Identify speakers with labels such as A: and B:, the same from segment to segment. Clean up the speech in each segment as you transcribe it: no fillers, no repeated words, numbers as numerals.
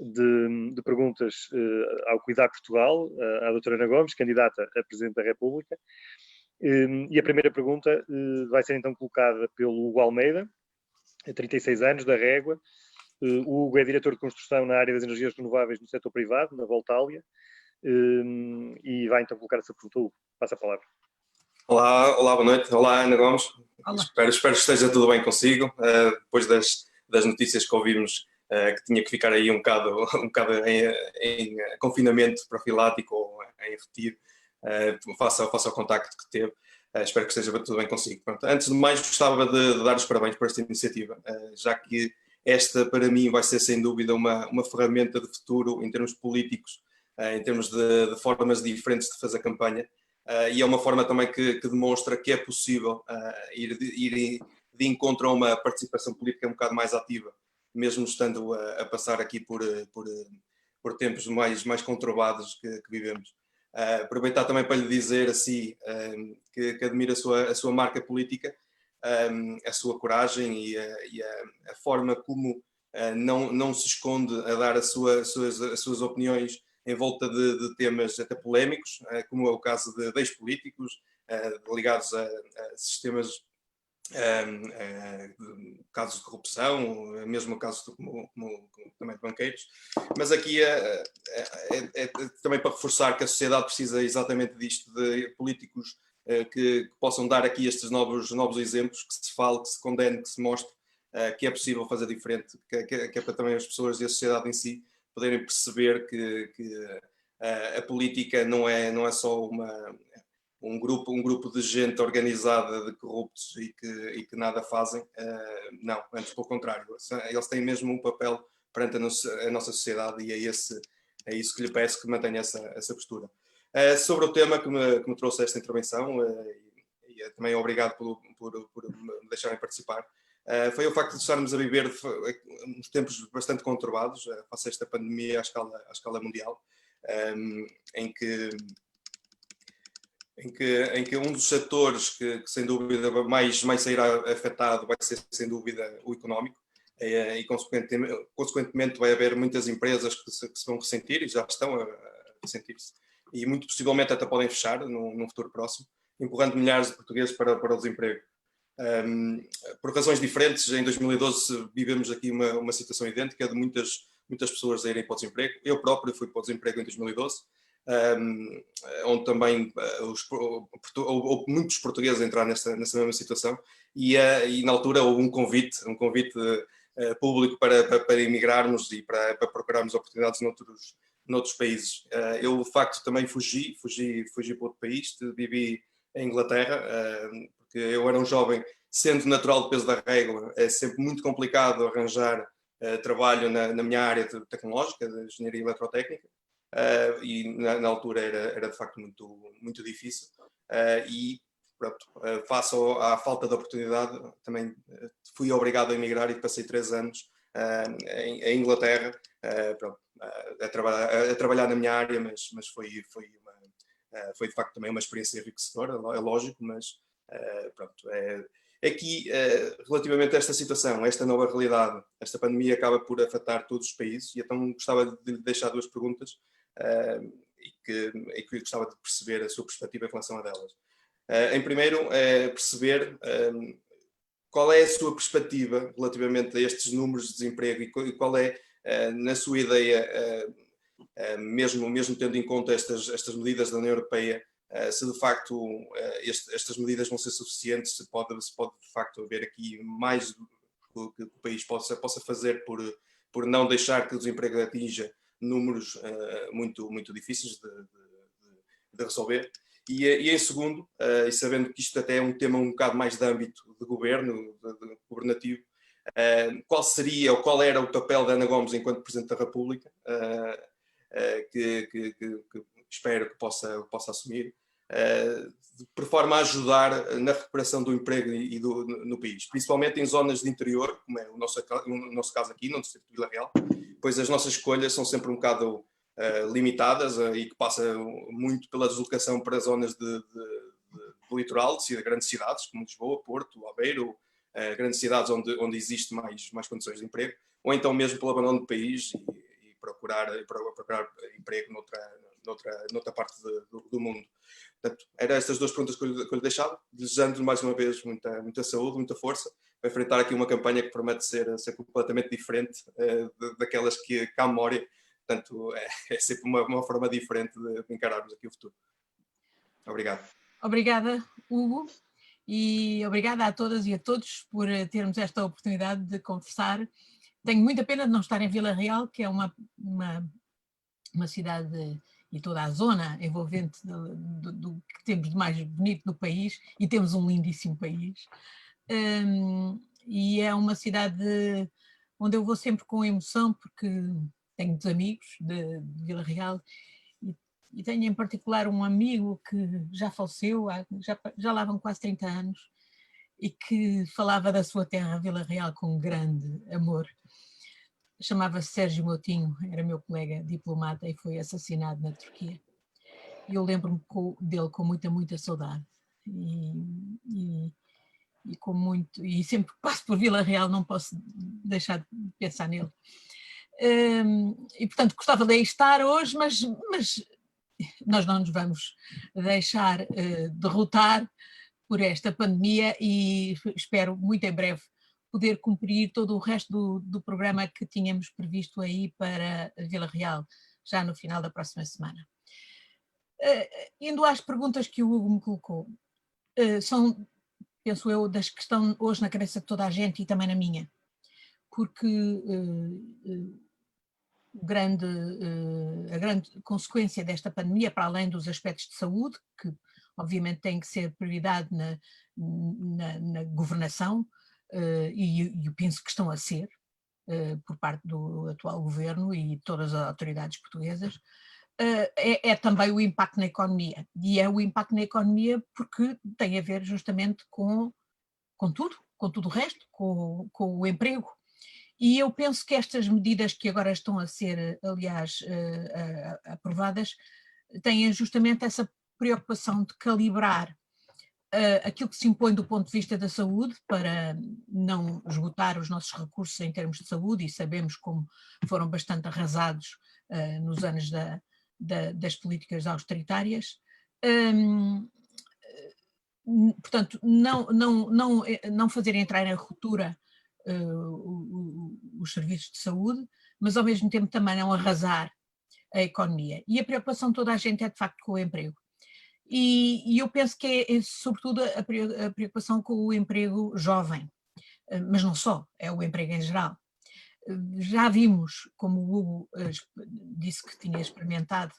A: de perguntas ao Cuidar Portugal, à doutora Ana Gomes, candidata a Presidente da República. E a primeira pergunta vai ser então colocada pelo Hugo Almeida, 36 anos, da Régua. O Hugo é diretor de construção na área das energias renováveis no setor privado, na Voltalia, e vai então colocar essa pergunta. Hugo, passa a palavra.
B: Olá, boa noite. Olá, Ana Gomes. Espero que esteja tudo bem consigo. Depois das notícias que ouvimos, que tinha que ficar aí um bocado em confinamento profilático ou em retiro, faça o contacto que teve. Espero que esteja tudo bem consigo. Pronto, antes de mais, gostava de dar os parabéns por esta iniciativa, já que esta, para mim, vai ser sem dúvida uma ferramenta de futuro em termos políticos, em termos de formas diferentes de fazer campanha. E é uma forma também que demonstra que é possível ir de encontro a uma participação política um bocado mais ativa, mesmo estando a passar aqui por tempos mais conturbados que vivemos. Aproveitar também para lhe dizer assim, que admiro a sua marca política, a sua coragem e a forma como não se esconde a dar as suas opiniões em volta de temas até polémicos, como é o caso de ex-políticos ligados a sistemas, casos de corrupção, mesmo casos também de banqueiros. Mas aqui é também para reforçar que a sociedade precisa exatamente disto, de políticos que possam dar aqui estes novos exemplos, que se fale, que se condene, que se mostre que é possível fazer diferente, que é para também as pessoas e a sociedade em si poderem perceber que a política não é só um grupo de gente organizada de corruptos e que nada fazem. Não, antes pelo contrário. Eles têm mesmo um papel perante a nossa sociedade e é isso que lhe peço, que mantenha essa postura. Sobre o tema que me trouxe esta intervenção, e também obrigado por me deixarem participar, foi o facto de estarmos a viver uns tempos bastante conturbados, face a esta pandemia à escala mundial, em que um dos setores que sem dúvida mais sairá afetado vai ser sem dúvida o económico, e consequentemente vai haver muitas empresas que se vão ressentir e já estão a ressentir-se, e muito possivelmente até podem fechar num futuro próximo, empurrando milhares de portugueses para o desemprego. Por razões diferentes, em 2012 vivemos aqui uma situação idêntica de muitas pessoas a irem para o desemprego. Eu próprio fui para o desemprego em 2012, onde também houve muitos portugueses a entrar nessa mesma situação, e na altura houve um convite público para emigrarmos e para procurarmos oportunidades noutros países. Eu, de facto, também fugi para outro país, vivi em Inglaterra, porque eu era um jovem, sendo natural de Peso da Régua, é sempre muito complicado arranjar trabalho na minha área tecnológica, de engenharia eletrotécnica, e na altura era de facto muito difícil, e pronto, face à falta de oportunidade, também fui obrigado a emigrar e passei 3 anos em Inglaterra, pronto, a trabalhar na minha área, mas foi de facto também uma experiência enriquecedora, é lógico, mas pronto, aqui, relativamente a esta situação, a esta nova realidade, esta pandemia acaba por afetar todos os países, e então gostava de lhe deixar 2 perguntas, e que gostava de perceber a sua perspectiva em relação a delas. Em primeiro, perceber qual é a sua perspectiva relativamente a estes números de desemprego e qual é, na sua ideia, mesmo tendo em conta estas medidas da União Europeia, se de facto estas medidas vão ser suficientes, se pode de facto haver aqui mais que o país possa fazer por não deixar que o desemprego atinja números muito difíceis de resolver. E em segundo, e sabendo que isto até é um tema um bocado mais de âmbito de governo, governativo, qual era o papel da Ana Gomes enquanto Presidente da República, que espero que possa assumir, por forma a ajudar na recuperação do emprego no país, principalmente em zonas de interior, como é o nosso caso aqui, no distrito de Vila Real, pois as nossas escolhas são sempre um bocado limitadas, e que passa muito pela deslocação para zonas do litoral, de grandes cidades, como Lisboa, Porto, Aveiro, grandes cidades onde existe mais condições de emprego, ou então mesmo pelo abandono do país e procurar emprego noutra parte do mundo. Portanto, eram estas duas perguntas que eu lhe deixava, desejando-lhe mais uma vez muita saúde, muita força, para enfrentar aqui uma campanha que promete ser completamente diferente daquelas que há memória. Portanto, é sempre uma forma diferente de encararmos aqui o futuro. Obrigado.
C: Obrigada, Hugo, e obrigada a todas e a todos por termos esta oportunidade de conversar. Tenho muita pena de não estar em Vila Real, que é uma cidade e toda a zona envolvente do que temos de mais bonito no país, e temos um lindíssimo país. E é uma cidade onde eu vou sempre com emoção, porque tenho muitos amigos de Vila Real, e tenho em particular um amigo que já faleceu, já lá vão quase 30 anos, e que falava da sua terra, Vila Real, com grande amor. Chamava-se Sérgio Moutinho, era meu colega diplomata e foi assassinado na Turquia. E eu lembro-me dele com muita saudade. E sempre que passo por Vila Real não posso deixar de pensar nele. E portanto gostava de aí estar hoje, mas nós não nos vamos deixar derrotar por esta pandemia, e espero muito em breve poder cumprir todo o resto do programa que tínhamos previsto aí para Vila Real, já no final da próxima semana. Indo às perguntas que o Hugo me colocou, são, penso eu, das que estão hoje na cabeça de toda a gente e também na minha, porque a grande consequência desta pandemia, para além dos aspectos de saúde, que obviamente têm que ser prioridade na governação, e eu penso que estão a ser, por parte do atual governo e todas as autoridades portuguesas, é também o impacto na economia. E é o impacto na economia porque tem a ver justamente com tudo o resto, com o emprego. E eu penso que estas medidas que agora estão a ser, aliás, aprovadas, têm justamente essa preocupação de calibrar aquilo que se impõe do ponto de vista da saúde, para não esgotar os nossos recursos em termos de saúde, e sabemos como foram bastante arrasados nos anos das políticas austeritárias. Portanto, não fazer entrar em ruptura os serviços de saúde, mas ao mesmo tempo também não arrasar a economia. E a preocupação de toda a gente é de facto com o emprego. E eu penso que é sobretudo a preocupação com o emprego jovem, mas não só, é o emprego em geral. Já vimos, como o Hugo disse que tinha experimentado,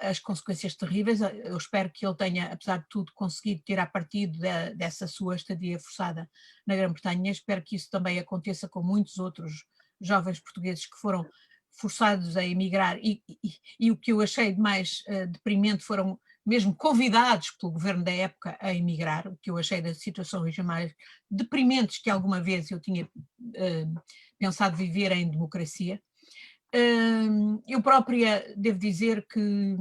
C: as consequências terríveis. Eu espero que ele tenha, apesar de tudo, conseguido tirar partido dessa sua estadia forçada na Grã-Bretanha. Espero que isso também aconteça com muitos outros jovens portugueses que foram forçados a emigrar, e o que eu achei de mais deprimente foram mesmo convidados pelo governo da época a emigrar, o que eu achei das situações mais deprimentes que alguma vez eu tinha pensado viver em democracia. Eu própria devo dizer que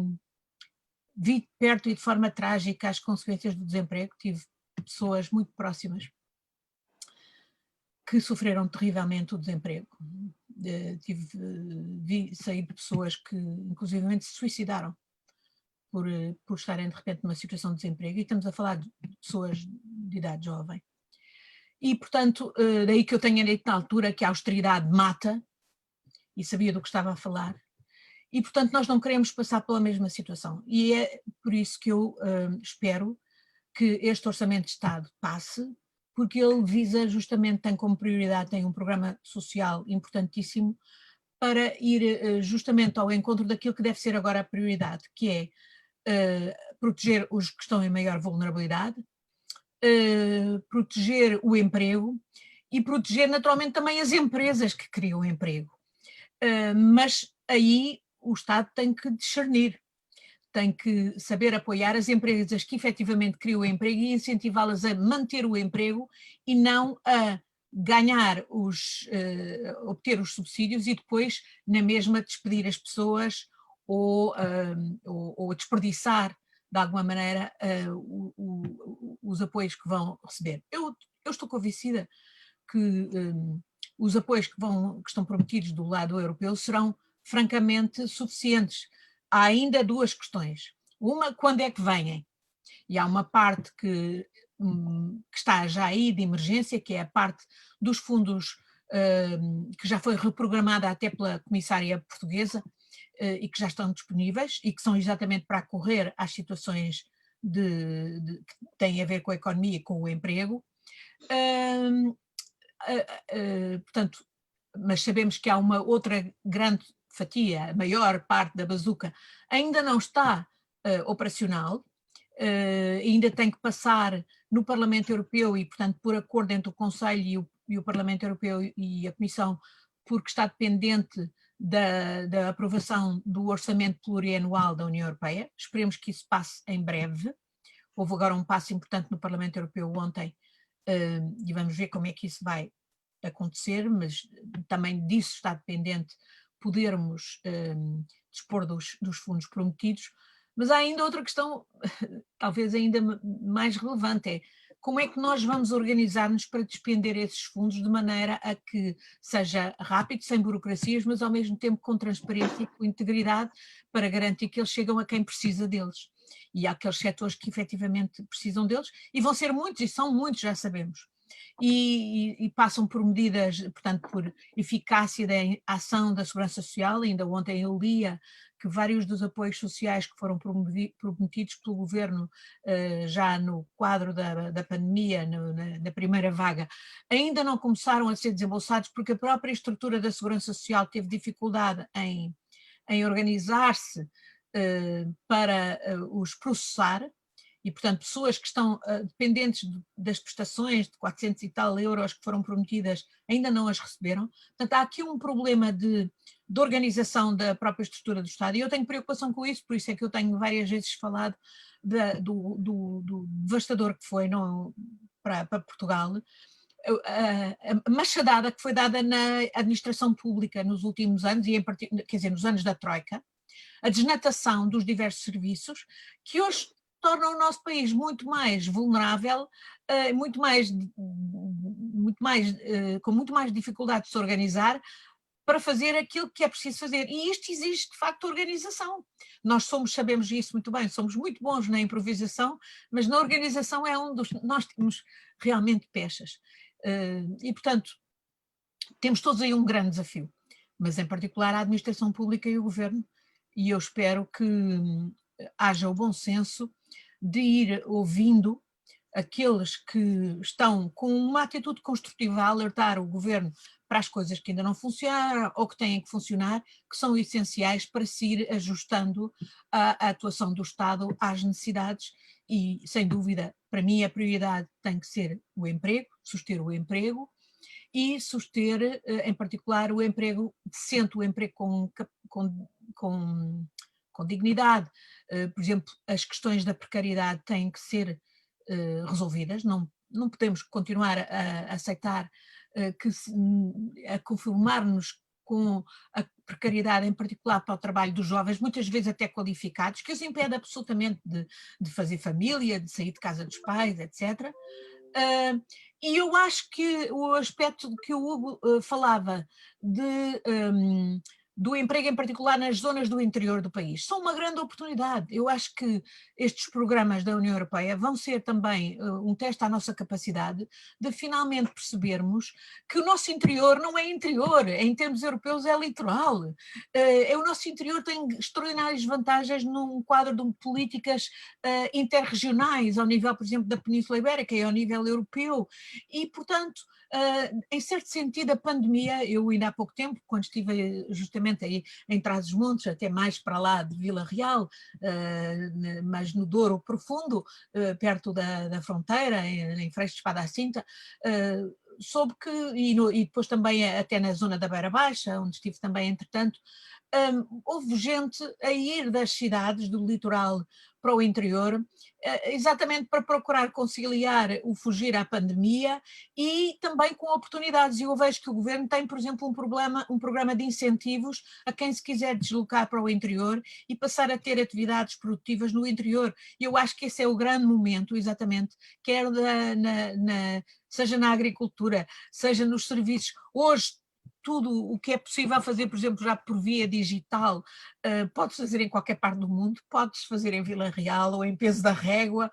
C: vi de perto e de forma trágica as consequências do desemprego. Tive pessoas muito próximas que sofreram terrivelmente o desemprego. Vi sair de pessoas que inclusivamente se suicidaram por estarem de repente numa situação de desemprego, e estamos a falar de pessoas de idade jovem. E portanto, daí que eu tenha dito na altura que a austeridade mata, e sabia do que estava a falar, e portanto nós não queremos passar pela mesma situação, e é por isso que eu espero que este Orçamento de Estado passe, porque ele visa justamente, tem como prioridade, tem um programa social importantíssimo para ir justamente ao encontro daquilo que deve ser agora a prioridade, que é proteger os que estão em maior vulnerabilidade, proteger o emprego e proteger naturalmente também as empresas que criam emprego. Mas aí o Estado tem que discernir, tem que saber apoiar as empresas que efetivamente criam emprego e incentivá-las a manter o emprego e não a ganhar obter os subsídios e depois na mesma despedir as pessoas ou desperdiçar de alguma maneira os apoios que vão receber. Eu estou convencida que os apoios que estão prometidos do lado europeu serão francamente suficientes. Há ainda duas questões. Uma, quando é que vêm? E há uma parte que está já aí de emergência, que é a parte dos fundos que já foi reprogramada até pela comissária portuguesa e que já estão disponíveis e que são exatamente para acorrer às situações que têm a ver com a economia e com o emprego. Portanto, mas sabemos que há uma outra grande fatia, a maior parte da bazuca, ainda não está operacional, ainda tem que passar no Parlamento Europeu e, portanto, por acordo entre o Conselho e o Parlamento Europeu e a Comissão, porque está dependente da aprovação do orçamento plurianual da União Europeia. Esperemos que isso passe em breve. Houve agora um passo importante no Parlamento Europeu ontem e vamos ver como é que isso vai acontecer, mas também disso está dependente podermos dispor dos fundos prometidos. Mas há ainda outra questão, talvez ainda mais relevante, é como é que nós vamos organizar-nos para despender esses fundos de maneira a que seja rápido, sem burocracias, mas ao mesmo tempo com transparência e com integridade, para garantir que eles chegam a quem precisa deles. E há aqueles setores que efetivamente precisam deles, e vão ser muitos, e são muitos, já sabemos. E passam por medidas, portanto, por eficácia da ação da Segurança Social. Ainda ontem eu lia que vários dos apoios sociais que foram prometidos pelo Governo já no quadro da pandemia, na primeira vaga, ainda não começaram a ser desembolsados porque a própria estrutura da Segurança Social teve dificuldade em organizar-se para os processar. E, portanto, pessoas que estão dependentes das prestações de 400 e tal euros que foram prometidas ainda não as receberam. Portanto, há aqui um problema de organização da própria estrutura do Estado, e eu tenho preocupação com isso, por isso é que eu tenho várias vezes falado do devastador que foi para Portugal, a machadada que foi dada na administração pública nos últimos anos, e quer dizer, nos anos da Troika, a desnatação dos diversos serviços, que hoje tornam o nosso país muito mais vulnerável, com muito mais dificuldade de se organizar para fazer aquilo que é preciso fazer. E isto exige, de facto, organização. Nós sabemos isso muito bem, somos muito bons na improvisação, mas na organização é nós temos realmente pechas. E, portanto, temos todos aí um grande desafio, mas em particular a administração pública e o governo, e eu espero que haja o bom senso de ir ouvindo aqueles que estão com uma atitude construtiva a alertar o governo para as coisas que ainda não funcionaram ou que têm que funcionar, que são essenciais para se ir ajustando a atuação do Estado às necessidades. E, sem dúvida, para mim a prioridade tem que ser o emprego, suster o emprego e suster, em particular, o emprego decente, o emprego com dignidade. Por exemplo, as questões da precariedade têm que ser resolvidas, não podemos continuar a aceitar a conformar-nos com a precariedade, em particular para o trabalho dos jovens, muitas vezes até qualificados, que os impede absolutamente de fazer família, de sair de casa dos pais, etc. E eu acho que o aspecto que o Hugo falava do emprego, em particular nas zonas do interior do país, são uma grande oportunidade. Eu acho que estes programas da União Europeia vão ser também um teste à nossa capacidade de finalmente percebermos que o nosso interior não é interior, em termos europeus é litoral. O nosso interior tem extraordinárias vantagens num quadro de políticas interregionais, ao nível, por exemplo, da Península Ibérica e ao nível europeu, e, portanto, em certo sentido, a pandemia, eu ainda há pouco tempo, quando estive justamente aí em Trás-os-Montes, até mais para lá de Vila Real, mas no Douro Profundo, perto da fronteira, em Freixo de Espada à Cinta, soube que, e depois também até na zona da Beira Baixa, onde estive também entretanto, houve gente a ir das cidades do litoral para o interior, exatamente para procurar conciliar o fugir à pandemia e também com oportunidades. E eu vejo que o governo tem, por exemplo, um programa de incentivos a quem se quiser deslocar para o interior e passar a ter atividades produtivas no interior. E eu acho que esse é o grande momento, exatamente, quer seja na agricultura, seja nos serviços. Hoje tudo o que é possível fazer, por exemplo, já por via digital, pode-se fazer em qualquer parte do mundo, pode-se fazer em Vila Real ou em Peso da Régua,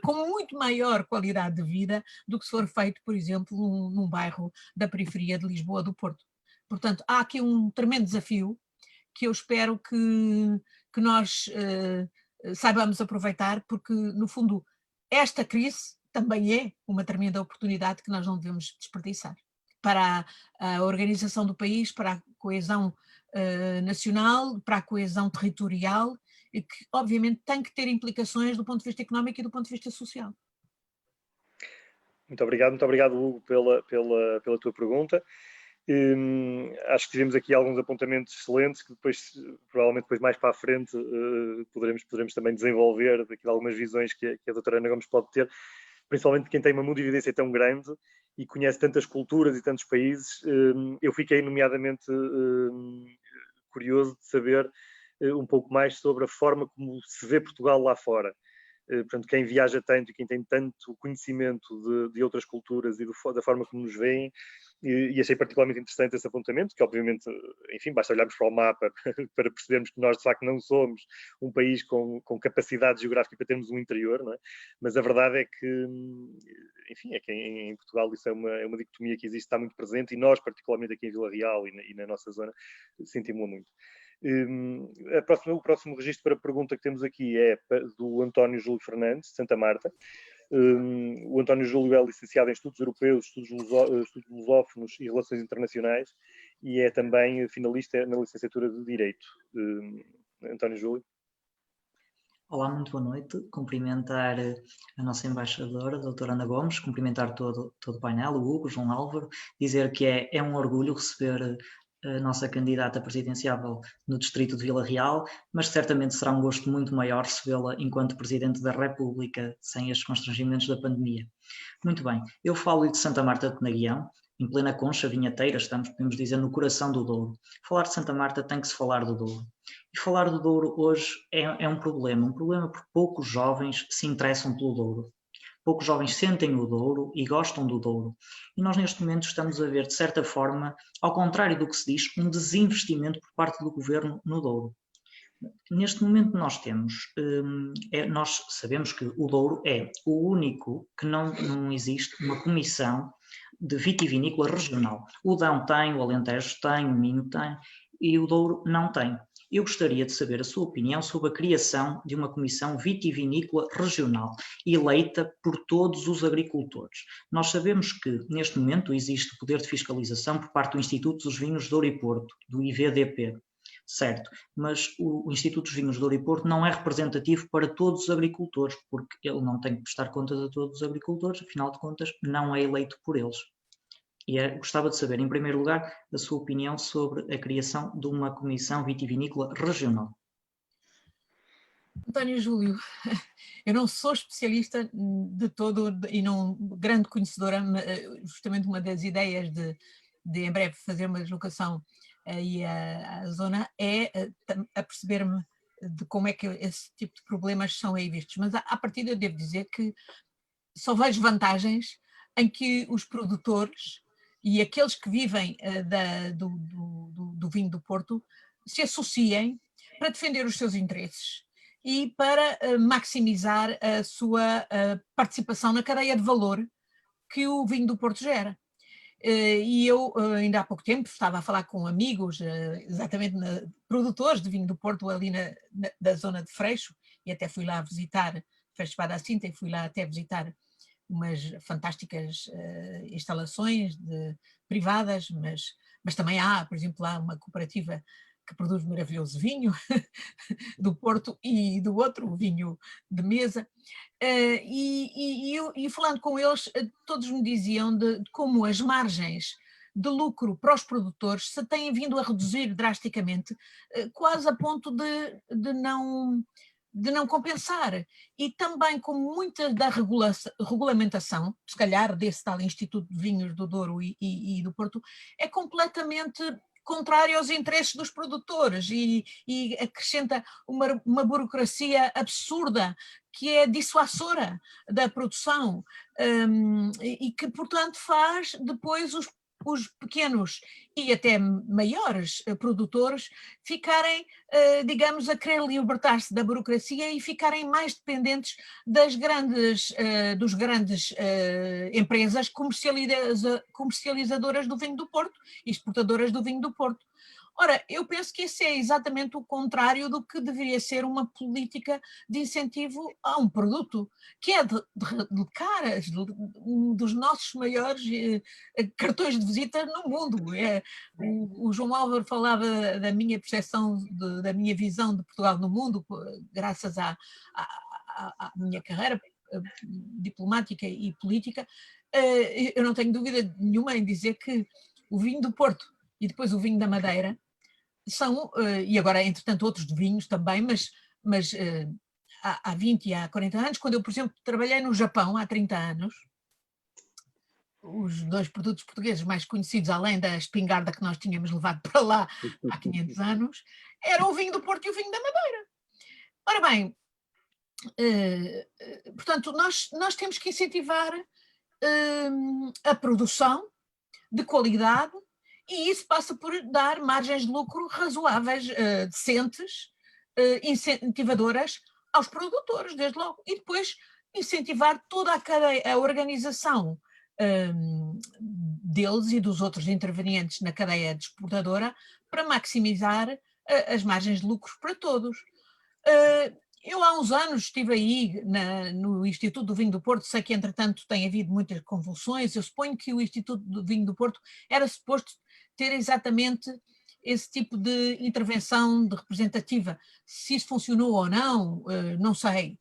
C: com muito maior qualidade de vida do que se for feito, por exemplo, num bairro da periferia de Lisboa, do Porto. Portanto, há aqui um tremendo desafio que eu espero que nós saibamos aproveitar, porque, no fundo, esta crise também é uma tremenda oportunidade que nós não devemos desperdiçar para a organização do país, para a coesão nacional, para a coesão territorial, e que obviamente tem que ter implicações do ponto de vista económico e do ponto de vista social.
A: Muito obrigado, Hugo, pela tua pergunta. Acho que tivemos aqui alguns apontamentos excelentes que depois, provavelmente depois mais para a frente, poderemos também desenvolver daqui de algumas visões que a doutora Ana Gomes pode ter, principalmente quem tem uma mundividência tão grande e conhece tantas culturas e tantos países. Eu fiquei nomeadamente curioso de saber um pouco mais sobre a forma como se vê Portugal lá fora. Portanto, quem viaja tanto e quem tem tanto conhecimento de outras culturas e da forma como nos veem, e achei particularmente interessante esse apontamento, que obviamente, enfim, basta olharmos para o mapa para percebermos que nós de facto não somos um país com capacidade geográfica para termos um interior, não é? Mas a verdade é que, enfim, é que em Portugal isso é uma dicotomia que existe, está muito presente, e nós, particularmente aqui em Vila Real e na nossa zona, sentimos-la muito. O próximo registro para a pergunta que temos aqui é do António Júlio Fernandes, de Santa Marta. O António Júlio é licenciado em Estudos Europeus, Estudos Lusófonos e Relações Internacionais, e é também finalista na licenciatura de Direito. António Júlio.
D: Olá, muito boa noite. Cumprimentar a nossa embaixadora, a doutora Ana Gomes, cumprimentar todo o painel, o Hugo, o João Álvaro, dizer que é um orgulho receber a nossa candidata presidenciável no distrito de Vila Real, mas certamente será um gosto muito maior recebê-la enquanto Presidente da República, sem estes constrangimentos da pandemia. Muito bem, eu falo de Santa Marta de Penaguião, em plena Concha Vinheteira, estamos, podemos dizer, no coração do Douro. Falar de Santa Marta tem que se falar do Douro. E falar do Douro hoje é um problema porque poucos jovens se interessam pelo Douro. Poucos jovens sentem o Douro e gostam do Douro. E nós neste momento estamos a ver, de certa forma, ao contrário do que se diz, um desinvestimento por parte do Governo no Douro. Neste momento nós nós sabemos que o Douro é o único que não existe uma comissão de vitivinícola regional. O Dão tem, o Alentejo tem, o Minho tem e o Douro não tem. Eu gostaria de saber a sua opinião sobre a criação de uma comissão vitivinícola regional, eleita por todos os agricultores. Nós sabemos que, neste momento, existe poder de fiscalização por parte do Instituto dos Vinhos de Douro e Porto, do IVDP, certo? Mas o Instituto dos Vinhos de Douro e Porto não é representativo para todos os agricultores, porque ele não tem que prestar contas a todos os agricultores, afinal de contas, não é eleito por eles. E gostava de saber, em primeiro lugar, a sua opinião sobre a criação de uma comissão vitivinícola regional.
C: António Júlio, eu não sou especialista de todo e não grande conhecedora, justamente uma das ideias de em breve fazer uma deslocação aí à zona é a perceber-me de como é que esse tipo de problemas são aí vistos. Mas à partida eu devo dizer que só vejo vantagens em que os produtores e aqueles que vivem do vinho do Porto se associem para defender os seus interesses e para maximizar a sua participação na cadeia de valor que o vinho do Porto gera. E eu ainda há pouco tempo estava a falar com amigos, exatamente produtores de vinho do Porto ali da zona de Freixo, e até fui lá visitar, Freixo de Espada à Cinta, e fui lá até visitar umas fantásticas instalações privadas, mas também há, por exemplo, lá uma cooperativa que produz maravilhoso vinho do Porto e do outro vinho de mesa. E falando com eles, todos me diziam de como as margens de lucro para os produtores se têm vindo a reduzir drasticamente, quase a ponto de não compensar. E também como muita da regulamentação, se calhar desse tal Instituto de Vinhos do Douro e do Porto, é completamente contrário aos interesses dos produtores e acrescenta uma burocracia absurda que é dissuasora da produção e que, portanto, faz depois os os pequenos e até maiores produtores ficarem, digamos, a querer libertar-se da burocracia e ficarem mais dependentes das dos grandes empresas comercializadoras do vinho do Porto e exportadoras do vinho do Porto. Ora, eu penso que esse é exatamente o contrário do que deveria ser uma política de incentivo a um produto, que é de caras, um dos nossos maiores cartões de visita no mundo. O João Álvaro falava da minha percepção, da minha visão de Portugal no mundo, graças à minha carreira diplomática e política. Eu não tenho dúvida nenhuma em dizer que o vinho do Porto e depois o vinho da Madeira são, e agora entretanto outros de vinhos também, mas há 20 e há 40 anos, quando eu, por exemplo, trabalhei no Japão há 30 anos, os 2 produtos portugueses mais conhecidos, além da espingarda que nós tínhamos levado para lá há 500 anos, eram o vinho do Porto e o vinho da Madeira. Ora bem, portanto, nós temos que incentivar a produção de qualidade, e isso passa por dar margens de lucro razoáveis, decentes, incentivadoras aos produtores, desde logo, e depois incentivar toda a cadeia, a organização deles e dos outros intervenientes na cadeia de exportadora para maximizar as margens de lucro para todos. Eu há uns anos estive aí no Instituto do Vinho do Porto, sei que entretanto tem havido muitas convulsões, eu suponho que o Instituto do Vinho do Porto era suposto ter exatamente esse tipo de intervenção de representativa. Se isso funcionou ou não, não sei,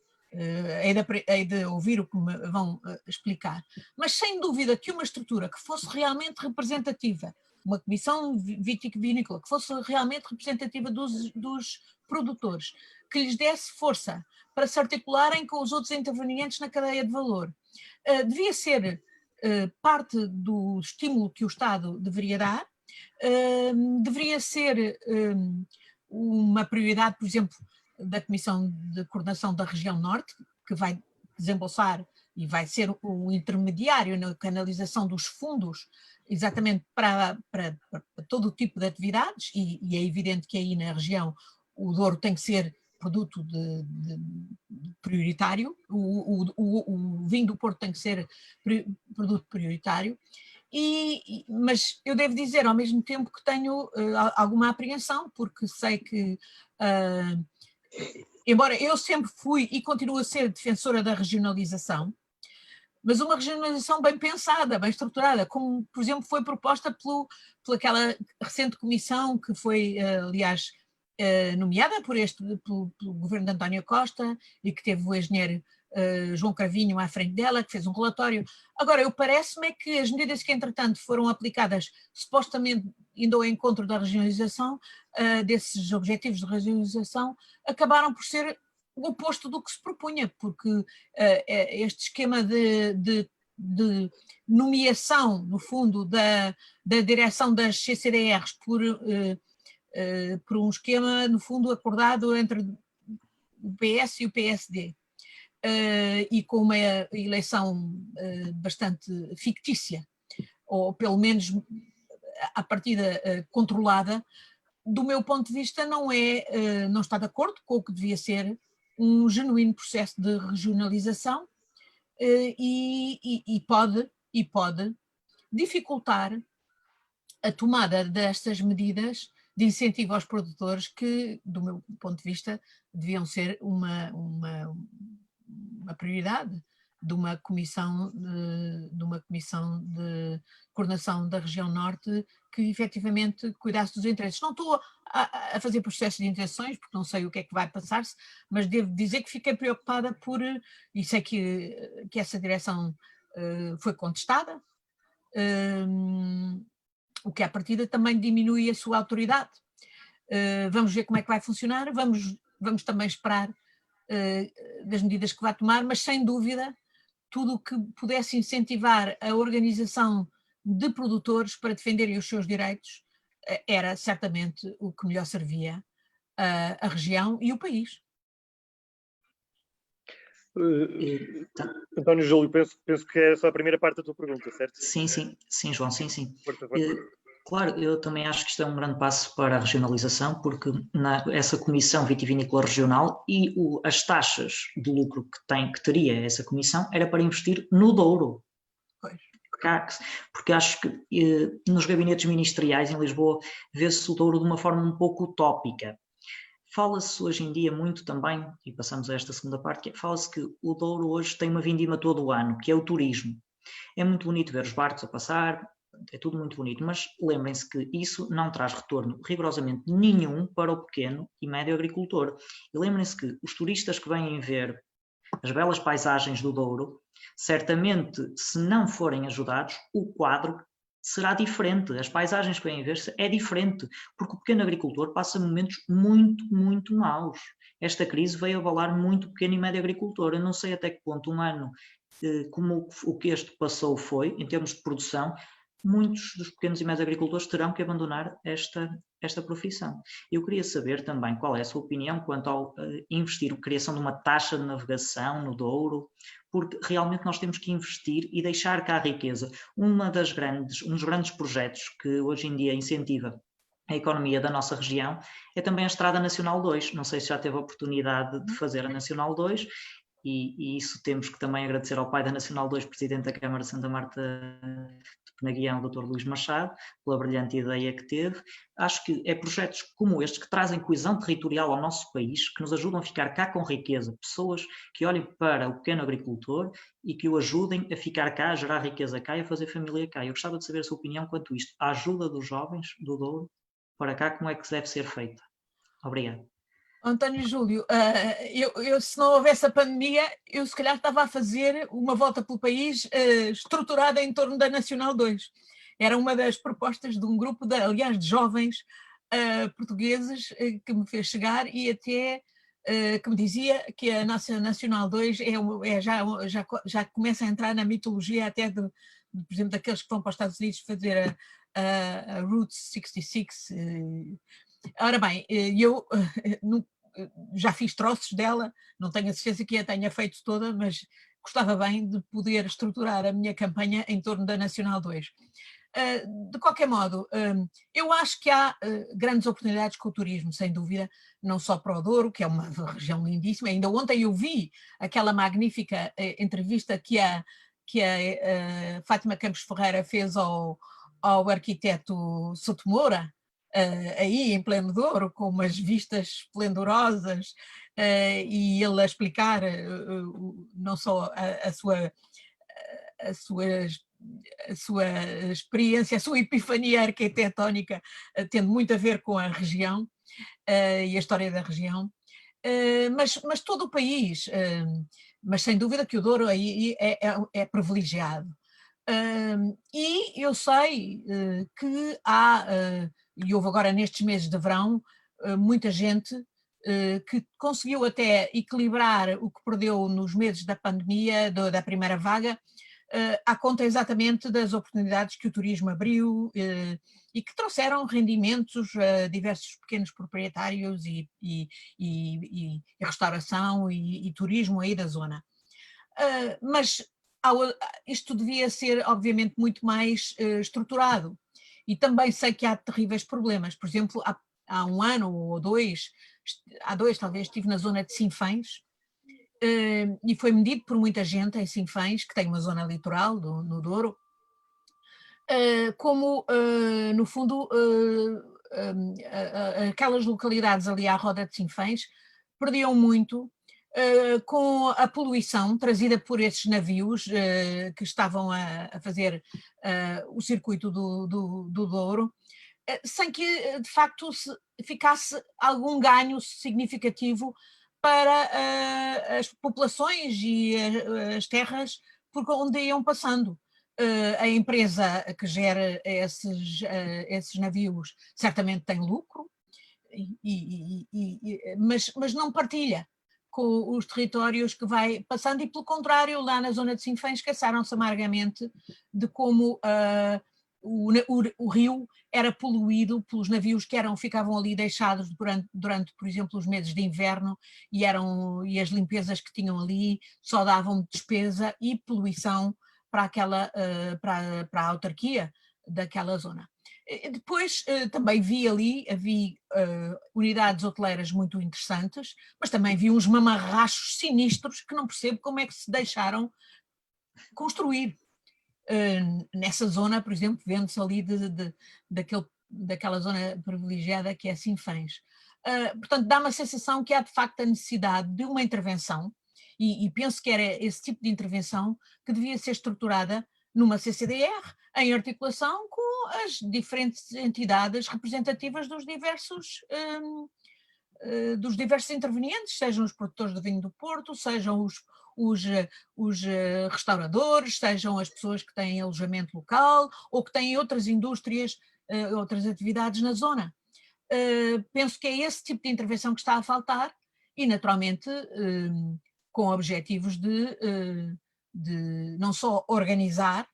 C: hei de ouvir o que me vão explicar. Mas sem dúvida que uma estrutura que fosse realmente representativa, uma comissão vitivinícola que fosse realmente representativa dos produtores, que lhes desse força para se articularem com os outros intervenientes na cadeia de valor, devia ser parte do estímulo que o Estado deveria dar, deveria ser uma prioridade, por exemplo, da Comissão de Coordenação da Região Norte, que vai desembolsar e vai ser o intermediário na canalização dos fundos exatamente para todo o tipo de atividades, e é evidente que aí na região o Douro tem que ser produto prioritário, o vinho do Porto tem que ser produto prioritário, mas eu devo dizer ao mesmo tempo que tenho alguma apreensão, porque sei que, embora eu sempre fui e continuo a ser defensora da regionalização, mas uma regionalização bem pensada, bem estruturada, como, por exemplo, foi proposta por aquela recente comissão que foi, aliás, nomeada pelo governo de António Costa e que teve o engenheiro João Cravinho à frente dela, que fez um relatório. Agora, parece-me que as medidas que, entretanto, foram aplicadas, supostamente indo ao encontro da regionalização, desses objetivos de regionalização, acabaram por ser o oposto do que se propunha, porque este esquema de nomeação, no fundo, da direção das CCDRs por um esquema, no fundo, acordado entre o PS e o PSD, e com uma eleição bastante fictícia, ou pelo menos à partida controlada, do meu ponto de vista não está de acordo com o que devia ser um genuíno processo de regionalização, e pode dificultar a tomada destas medidas de incentivo aos produtores que, do meu ponto de vista, deviam ser uma prioridade de uma comissão de coordenação da região norte que efetivamente cuidasse dos interesses. Não estou a fazer processo de intenções, porque não sei o que é que vai passar-se, mas devo dizer que fiquei preocupada e sei que essa direção foi contestada, o que à partida também diminui a sua autoridade. Vamos ver como é que vai funcionar, vamos também esperar das medidas que vai tomar, mas sem dúvida tudo o que pudesse incentivar a organização de produtores para defenderem os seus direitos era certamente o que melhor servia a região e o país.
A: António Júlio, penso que é só a primeira parte da tua pergunta, certo?
D: Sim, João, sim.
A: Força.
D: Claro, eu também acho que isto é um grande passo para a regionalização, porque essa comissão vitivinícola regional e as taxas de lucro que teria essa comissão era para investir no Douro. Porque acho que nos gabinetes ministeriais em Lisboa vê-se o Douro de uma forma um pouco utópica. Fala-se hoje em dia muito também, e passamos a esta segunda parte, fala-se que o Douro hoje tem uma vindima todo o ano, que é o turismo. É muito bonito ver os barcos a passar, é tudo muito bonito, mas lembrem-se que isso não traz retorno rigorosamente nenhum para o pequeno e médio agricultor. E lembrem-se que os turistas que vêm ver as belas paisagens do Douro, certamente, se não forem ajudados, o quadro será diferente, as paisagens que vêm ver é diferente, porque o pequeno agricultor passa momentos muito, muito maus. Esta crise veio abalar muito o pequeno e médio agricultor. Eu não sei até que ponto um ano como o que este passou foi, em termos de produção, muitos dos pequenos e médios agricultores terão que abandonar esta profissão. Eu queria saber também qual é a sua opinião quanto ao investir, a criação de uma taxa de navegação no Douro, porque realmente nós temos que investir e deixar cá a riqueza. Um dos grandes projetos que hoje em dia incentiva a economia da nossa região é também a Estrada Nacional 2. Não sei se já teve a oportunidade de fazer a Nacional 2, e isso temos que também agradecer ao pai da Nacional 2, Presidente da Câmara de Santa Marta de Penaguião, Dr. Luís Machado, pela brilhante ideia que teve. Acho que é projetos como estes que trazem coesão territorial ao nosso país, que nos ajudam a ficar cá com riqueza, pessoas que olhem para o pequeno agricultor e que o ajudem a ficar cá, a gerar riqueza cá e a fazer família cá. Eu gostava de saber a sua opinião quanto a isto. A ajuda dos jovens do Douro para cá, como é que deve ser feita? Obrigado.
C: António Júlio, se não houvesse a pandemia, eu se calhar estava a fazer uma volta pelo país estruturada em torno da Nacional 2. Era uma das propostas de um grupo, aliás, de jovens portugueses que me fez chegar e até que me dizia que a nossa Nacional 2 já começa a entrar na mitologia até, por exemplo, daqueles que vão para os Estados Unidos fazer a Route 66. Ora bem, eu já fiz troços dela, não tenho a certeza que a tenha feito toda, mas gostava bem de poder estruturar a minha campanha em torno da Nacional 2. De qualquer modo, eu acho que há grandes oportunidades com o turismo, sem dúvida, não só para o Douro, que é uma região lindíssima. Ainda ontem eu vi aquela magnífica entrevista que a Fátima Campos Ferreira fez ao arquiteto Sotomoura, aí em pleno Douro, com umas vistas esplendorosas, e ele a explicar não só a sua experiência, a sua epifania arquitetónica, tendo muito a ver com a região e a história da região, mas todo o país, mas sem dúvida que o Douro aí é privilegiado. E eu sei que há, e houve agora nestes meses de verão, muita gente que conseguiu até equilibrar o que perdeu nos meses da pandemia, da primeira vaga, à conta exatamente das oportunidades que o turismo abriu e que trouxeram rendimentos a diversos pequenos proprietários e restauração e turismo aí da zona. Mas isto devia ser, obviamente, muito mais estruturado. E também sei que há terríveis problemas. Por exemplo, há um ano ou dois, talvez, estive na zona de Sinfãs, e foi medido por muita gente em Sinfãs, que tem uma zona litoral no Douro, como, no fundo, aquelas localidades ali à roda de Sinfãs perdiam muito com a poluição trazida por esses navios que estavam a fazer o circuito do Douro, sem que, de facto, ficasse algum ganho significativo para as populações e as terras por onde iam passando. A empresa que gera esses navios certamente tem lucro, mas não partilha com os territórios que vai passando, e pelo contrário, lá na zona de Sinfãs esqueceram-se amargamente de como o rio era poluído pelos navios que ficavam ali deixados durante, por exemplo, os meses de inverno, e as limpezas que tinham ali só davam despesa e poluição para a autarquia daquela zona. Depois também havia unidades hoteleiras muito interessantes, mas também vi uns mamarrachos sinistros que não percebo como é que se deixaram construir. Nessa zona, por exemplo, vende-se ali daquela zona privilegiada que é Sinfãs. Portanto, dá uma sensação que há de facto a necessidade de uma intervenção, e penso que era esse tipo de intervenção que devia ser estruturada numa CCDR, em articulação com as diferentes entidades representativas dos diversos intervenientes, sejam os produtores de vinho do Porto, sejam os restauradores, sejam as pessoas que têm alojamento local ou que têm outras indústrias, outras atividades na zona. Penso que é esse tipo de intervenção que está a faltar e, naturalmente, com objetivos de não só organizar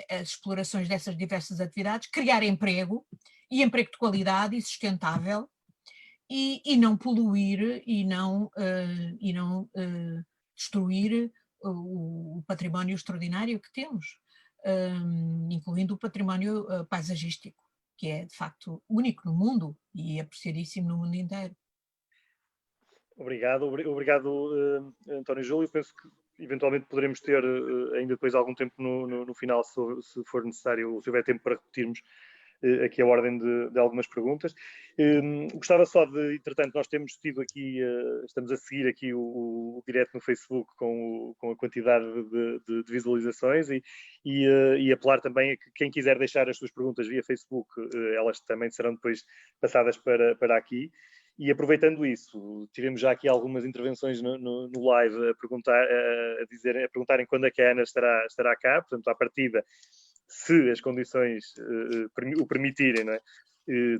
C: as explorações dessas diversas atividades, criar emprego, e emprego de qualidade e sustentável, e não poluir e não destruir o património extraordinário que temos, incluindo o património paisagístico, que é de facto único no mundo e apreciadíssimo no mundo inteiro.
A: Obrigado, António Júlio. Penso que eventualmente poderemos ter ainda depois algum tempo no final, se for necessário, se houver tempo para repetirmos aqui a ordem de algumas perguntas. Gostava só de, entretanto, nós temos tido aqui, estamos a seguir aqui o direto no Facebook com a quantidade de visualizações e apelar também a que quem quiser deixar as suas perguntas via Facebook, elas também serão depois passadas para aqui. E aproveitando isso, tivemos já aqui algumas intervenções no live a perguntarem quando é que a Ana estará cá, portanto, à partida, se as condições o permitirem, não é?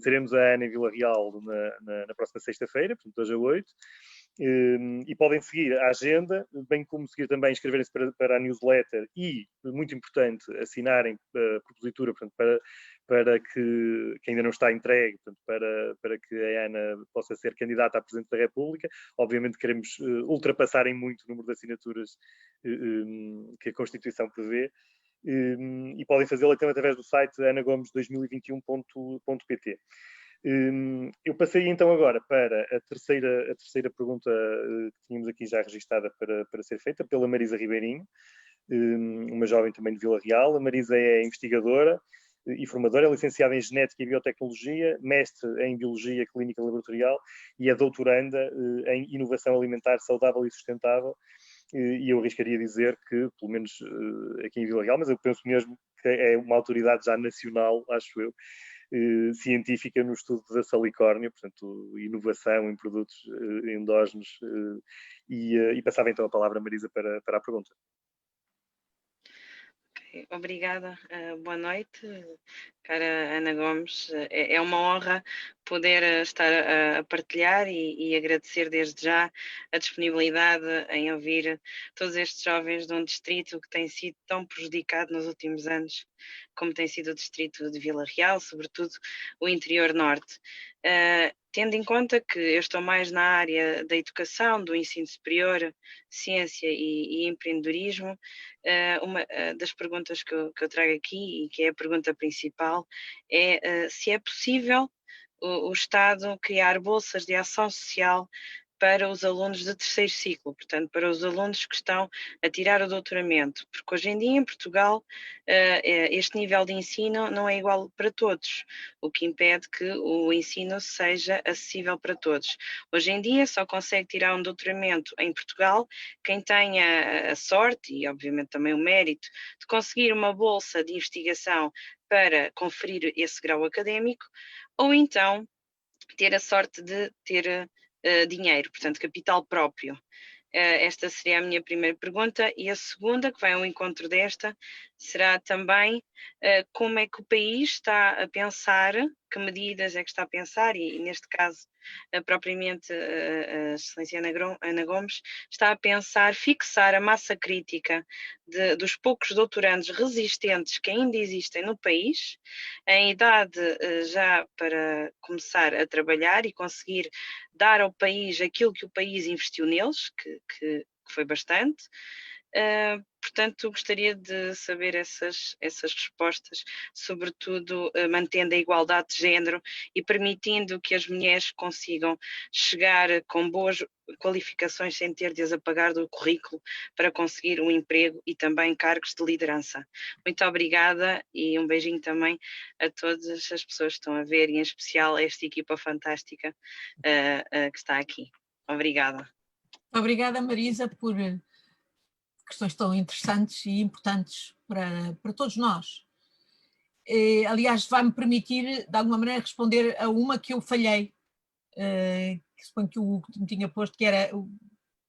A: Teremos a Ana em Vila Real na próxima sexta-feira, portanto, 2 a 8. E podem seguir a agenda, bem como seguir também, inscreverem-se para a newsletter e, muito importante, assinarem a propositura, portanto, para que ainda não está entregue, portanto, para que a Ana possa ser candidata a Presidente da República. Obviamente queremos ultrapassar em muito o número de assinaturas que a Constituição prevê. E podem fazê-lo então através do site anagomes2021.pt. Eu passei então agora para a terceira pergunta que tínhamos aqui já registada para ser feita pela Marisa Ribeirinho, uma jovem também de Vila Real. A Marisa é investigadora e formadora, é licenciada em Genética e Biotecnologia, mestre em Biologia Clínica Laboratorial e é doutoranda em Inovação Alimentar Saudável e Sustentável. E eu arriscaria dizer que, pelo menos aqui em Vila Real, mas eu penso mesmo que é uma autoridade já nacional, acho eu, científica no estudo da salicórnia, portanto, inovação em produtos endógenos. E passava então a palavra a Marisa para a pergunta.
E: Obrigada, boa noite, cara Ana Gomes. É uma honra poder estar a partilhar e agradecer desde já a disponibilidade em ouvir todos estes jovens de um distrito que tem sido tão prejudicado nos últimos anos, como tem sido o distrito de Vila Real, sobretudo o interior norte. Tendo em conta que eu estou mais na área da educação, do ensino superior, ciência e empreendedorismo, uma das perguntas que eu trago aqui, e que é a pergunta principal, é se é possível o Estado criar bolsas de ação social para os alunos de terceiro ciclo, portanto, para os alunos que estão a tirar o doutoramento, porque hoje em dia em Portugal este nível de ensino não é igual para todos, o que impede que o ensino seja acessível para todos. Hoje em dia só consegue tirar um doutoramento em Portugal quem tenha a sorte e obviamente também o mérito de conseguir uma bolsa de investigação para conferir esse grau académico, ou então ter a sorte de ter dinheiro, portanto, capital próprio. Esta seria a minha primeira pergunta. E a segunda, que vai ao encontro desta, será também como é que o país está a pensar, que medidas é que está a pensar, e neste caso, propriamente, a Excelência Ana Gomes está a pensar fixar a massa crítica dos poucos doutorandos resistentes que ainda existem no país, em idade já para começar a trabalhar e conseguir dar ao país aquilo que o país investiu neles, que foi bastante. Portanto, gostaria de saber essas respostas, sobretudo mantendo a igualdade de género e permitindo que as mulheres consigam chegar com boas qualificações sem ter de as apagar do currículo para conseguir um emprego e também cargos de liderança. Muito obrigada e um beijinho também a todas as pessoas que estão a ver, e em especial a esta equipa fantástica que está aqui. Obrigada.
C: Obrigada, Marisa, por questões tão interessantes e importantes para todos nós. Aliás, vai-me permitir, de alguma maneira, responder a uma que eu falhei, que suponho que o Hugo me tinha posto, que era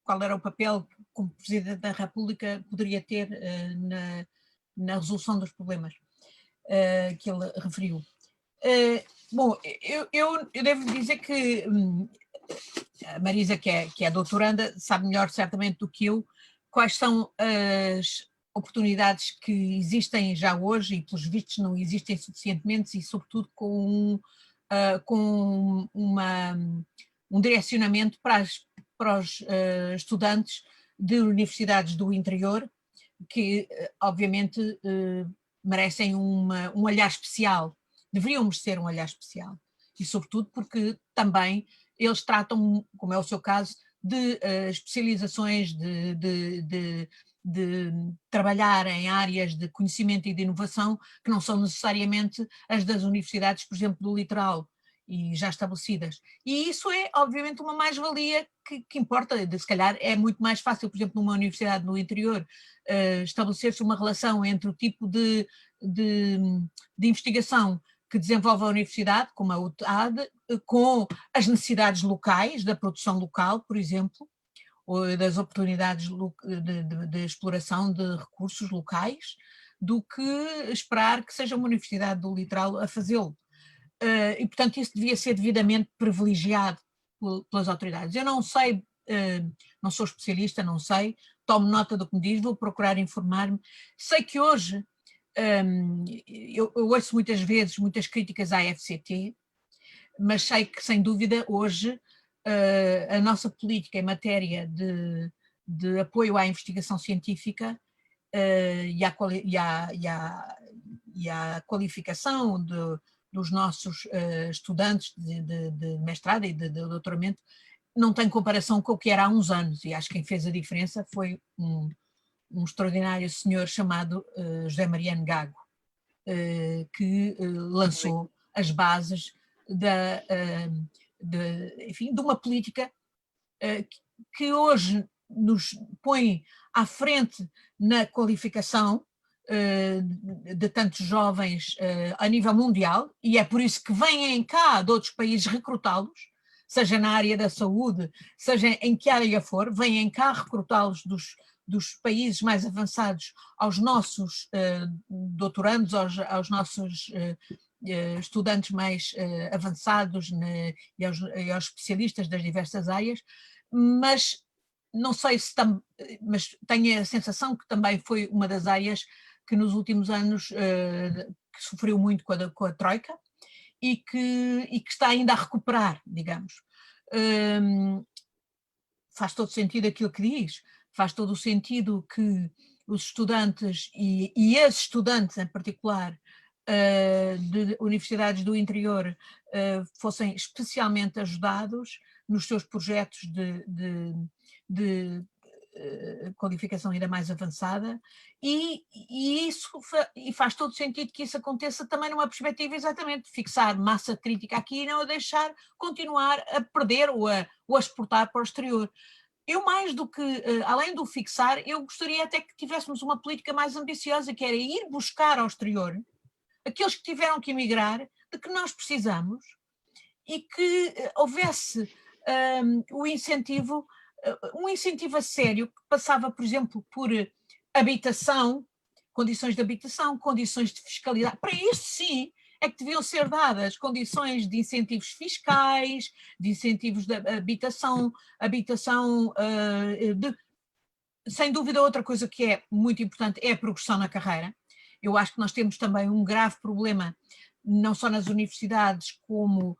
C: qual era o papel que, como Presidente da República, poderia ter na resolução dos problemas que ele referiu. Bom, eu devo dizer que a Marisa, que é doutoranda, sabe melhor certamente do que eu quais são as oportunidades que existem já hoje e, pelos vistos, não existem suficientemente e, sobretudo, com um direcionamento para os estudantes de universidades do interior, que, obviamente, merecem um olhar especial, deveriam merecer um olhar especial. E, sobretudo, porque também eles tratam, como é o seu caso, de especializações, de trabalhar em áreas de conhecimento e de inovação que não são necessariamente as das universidades, por exemplo, do litoral e já estabelecidas. E isso é, obviamente, uma mais-valia que importa. Se calhar é muito mais fácil, por exemplo, numa universidade no interior, estabelecer-se uma relação entre o tipo de investigação que desenvolve a universidade, como a UTAD, com as necessidades locais, da produção local, por exemplo, ou das oportunidades de exploração de recursos locais, do que esperar que seja uma universidade do litoral a fazê-lo. E, portanto, isso devia ser devidamente privilegiado pelas autoridades. Eu não sei, não sou especialista, não sei, tomo nota do que me diz, vou procurar informar-me. Sei que hoje, eu ouço muitas vezes muitas críticas à FCT, mas sei que, sem dúvida, hoje a nossa política em matéria de apoio à investigação científica e à qualificação dos nossos estudantes de mestrado e de doutoramento não tem comparação com o que era há uns anos, e acho que quem fez a diferença foi um extraordinário senhor chamado José Mariano Gago, que lançou as bases enfim, de uma política que hoje nos põe à frente na qualificação de tantos jovens a nível mundial, e é por isso que vêm cá de outros países recrutá-los, seja na área da saúde, seja em que área for, vêm cá recrutá-los dos países mais avançados aos nossos doutorandos, aos nossos estudantes mais avançados e aos especialistas das diversas áreas, mas não sei se mas tenho a sensação que também foi uma das áreas que nos últimos anos que sofreu muito com a Troika e que está ainda a recuperar, digamos. Faz todo sentido aquilo que diz, faz todo o sentido que os estudantes e as estudantes em particular de universidades do interior fossem especialmente ajudados nos seus projetos de qualificação ainda mais avançada, e faz todo sentido que isso aconteça também numa perspectiva exatamente de fixar massa crítica aqui e não a deixar continuar a perder ou a exportar para o exterior. Eu, mais do que, além do fixar, eu gostaria até que tivéssemos uma política mais ambiciosa, que era ir buscar ao exterior aqueles que tiveram que emigrar, de que nós precisamos, e que houvesse um incentivo a sério, que passava, por exemplo, por habitação, condições de habitação, condições de fiscalidade. Para isso, sim, é que deviam ser dadas condições de incentivos fiscais, de incentivos de habitação, sem dúvida. Outra coisa que é muito importante é a progressão na carreira. Eu acho que nós temos também um grave problema, não só nas universidades, como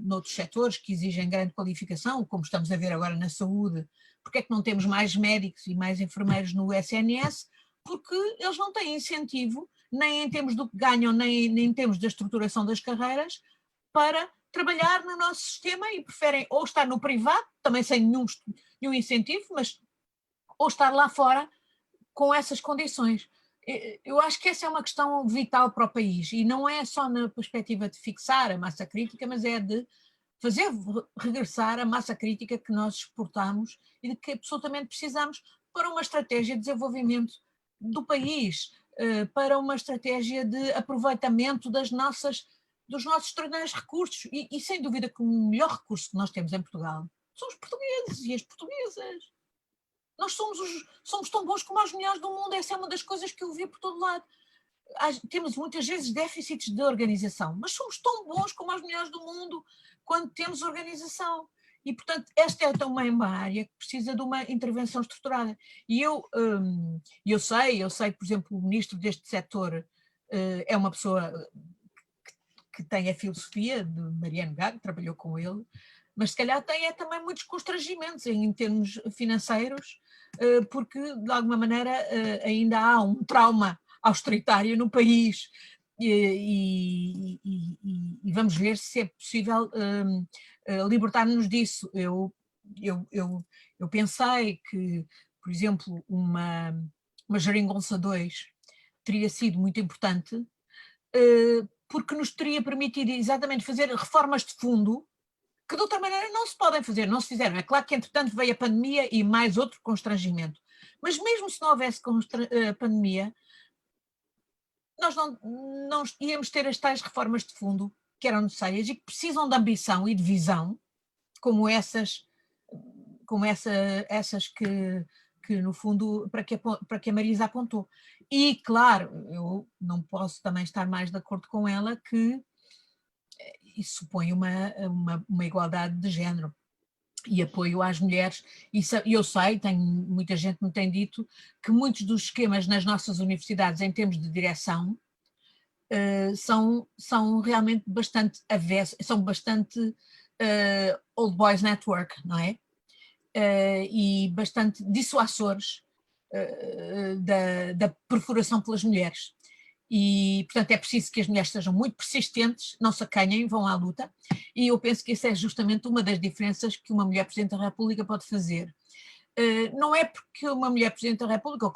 C: noutros setores que exigem grande qualificação, como estamos a ver agora na saúde. Porque é que não temos mais médicos e mais enfermeiros no SNS? Porque eles não têm incentivo, nem em termos do que ganham, nem em termos da estruturação das carreiras, para trabalhar no nosso sistema, e preferem ou estar no privado, também sem nenhum incentivo, mas ou estar lá fora com essas condições. Eu acho que essa é uma questão vital para o país, e não é só na perspectiva de fixar a massa crítica, mas é de fazer regressar a massa crítica que nós exportamos e de que absolutamente precisamos para uma estratégia de desenvolvimento do país, para uma estratégia de aproveitamento dos nossos extraordinários recursos. E sem dúvida que o melhor recurso que nós temos em Portugal são os portugueses e as portuguesas. Nós somos tão bons como as mulheres do mundo. Essa é uma das coisas que eu vi por todo lado. Temos muitas vezes déficits de organização, mas somos tão bons como as mulheres do mundo quando temos organização. E, portanto, esta é também uma área que precisa de uma intervenção estruturada. E eu sei, por exemplo, o ministro deste setor é uma pessoa que tem a filosofia de Mariano Gago, trabalhou com ele, mas se calhar tem também muitos constrangimentos em termos financeiros, porque de alguma maneira ainda há um trauma austeritário no país, e vamos ver se é possível libertar-nos disso. Eu pensei que, por exemplo, uma Geringonça 2 teria sido muito importante, porque nos teria permitido exatamente fazer reformas de fundo que de outra maneira não se podem fazer, não se fizeram. É claro que entretanto veio a pandemia e mais outro constrangimento, mas mesmo se não houvesse pandemia, nós não íamos ter as tais reformas de fundo que eram necessárias e que precisam de ambição e de visão, como essas que no fundo, para que a Marisa apontou. E claro, eu não posso também estar mais de acordo com ela que isso supõe uma igualdade de género e apoio às mulheres. E eu sei, muita gente me tem dito que muitos dos esquemas nas nossas universidades em termos de direção são realmente bastante avessos, são bastante old boys network, não é? E bastante dissuasores da perfuração pelas mulheres. E, portanto, é preciso que as mulheres sejam muito persistentes, não se acanhem, vão à luta, e eu penso que isso é justamente uma das diferenças que uma mulher Presidente da República pode fazer. Não é porque uma mulher Presidente da República,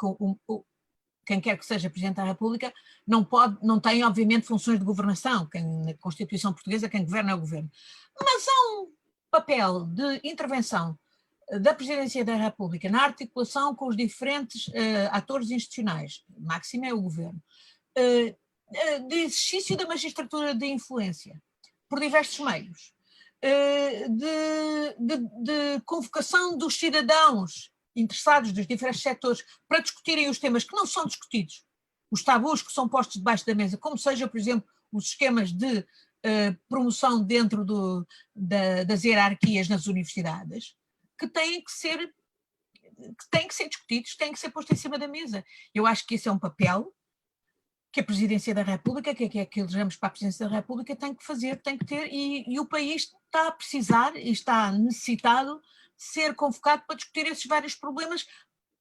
C: ou quem quer que seja Presidente da República, não tem, obviamente, funções de governação. Na Constituição Portuguesa, quem governa é o governo. Mas há um papel de intervenção da Presidência da República na articulação com os diferentes atores institucionais, máximo é o governo, de exercício da magistratura de influência por diversos meios, de convocação dos cidadãos interessados dos diferentes setores para discutirem os temas que não são discutidos, os tabus que são postos debaixo da mesa, como seja, por exemplo, os esquemas de promoção dentro das hierarquias nas universidades, que têm que ser discutidos, têm que ser postos em cima da mesa. Eu acho que esse é um papel que a Presidência da República, que é que elegemos para a Presidência da República, tem que fazer, tem que ter, e o país está a precisar e está necessitado de ser convocado para discutir esses vários problemas,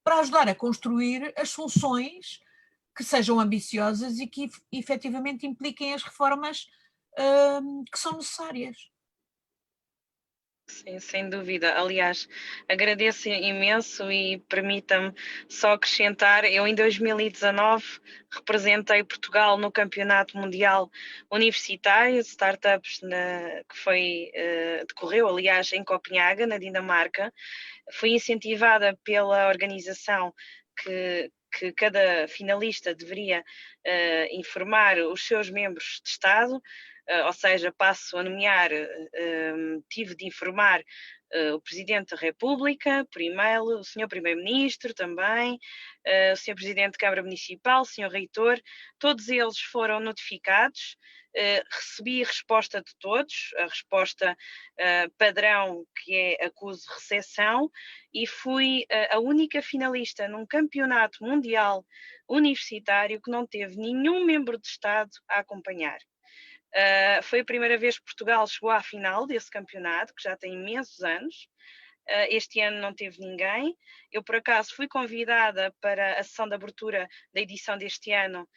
C: para ajudar a construir as soluções que sejam ambiciosas e que efetivamente impliquem as reformas que são necessárias.
E: Sim, sem dúvida. Aliás, agradeço imenso e permita-me só acrescentar, eu em 2019 representei Portugal no Campeonato Mundial Universitário de Startups que decorreu, aliás, em Copenhaga, na Dinamarca. Fui incentivada pela organização que cada finalista deveria informar os seus membros de Estado ou seja, passo a nomear, tive de informar o Presidente da República, por e-mail, o Sr. Primeiro-Ministro também, o Sr. Presidente de Câmara Municipal, o Sr. Reitor, todos eles foram notificados, recebi a resposta de todos, a resposta padrão, que é acuso recepção, e fui a única finalista num campeonato mundial universitário que não teve nenhum membro de Estado a acompanhar. Foi a primeira vez que Portugal chegou à final desse campeonato, que já tem imensos anos. Este ano não teve ninguém. Eu, por acaso, fui convidada para a sessão de abertura da edição deste ano,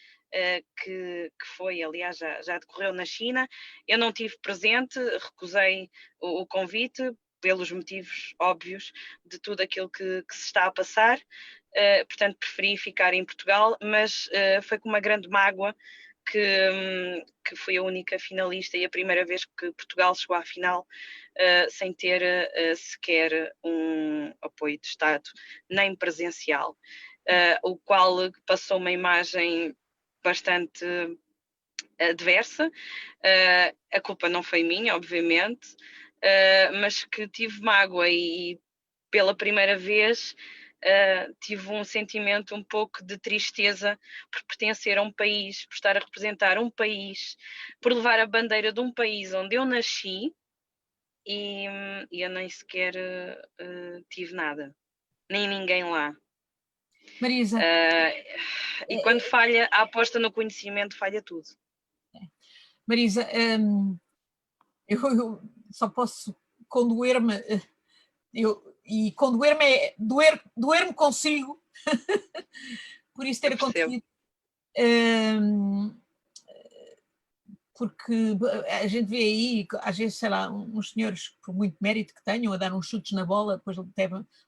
E: que foi, aliás, já decorreu na China. Eu não tive presente, recusei o convite, pelos motivos óbvios de tudo aquilo que se está a passar. Portanto, preferi ficar em Portugal, mas foi com uma grande mágoa que fui a única finalista e a primeira vez que Portugal chegou à final sem ter sequer um apoio de Estado, nem presencial, o qual passou uma imagem bastante adversa. A culpa não foi minha, obviamente, mas que tive mágoa e pela primeira vez tive um sentimento um pouco de tristeza por pertencer a um país, por estar a representar um país, por levar a bandeira de um país onde eu nasci e eu nem sequer tive nada, nem ninguém lá.
C: Marisa.
E: E quando falha a aposta no conhecimento, falha tudo.
C: Marisa, eu só posso condoer-me, e condoer-me é doer-me consigo por isso ter acontecido. Porque a gente vê aí, às vezes, sei lá, uns senhores, por muito mérito que tenham, a dar uns chutes na bola, depois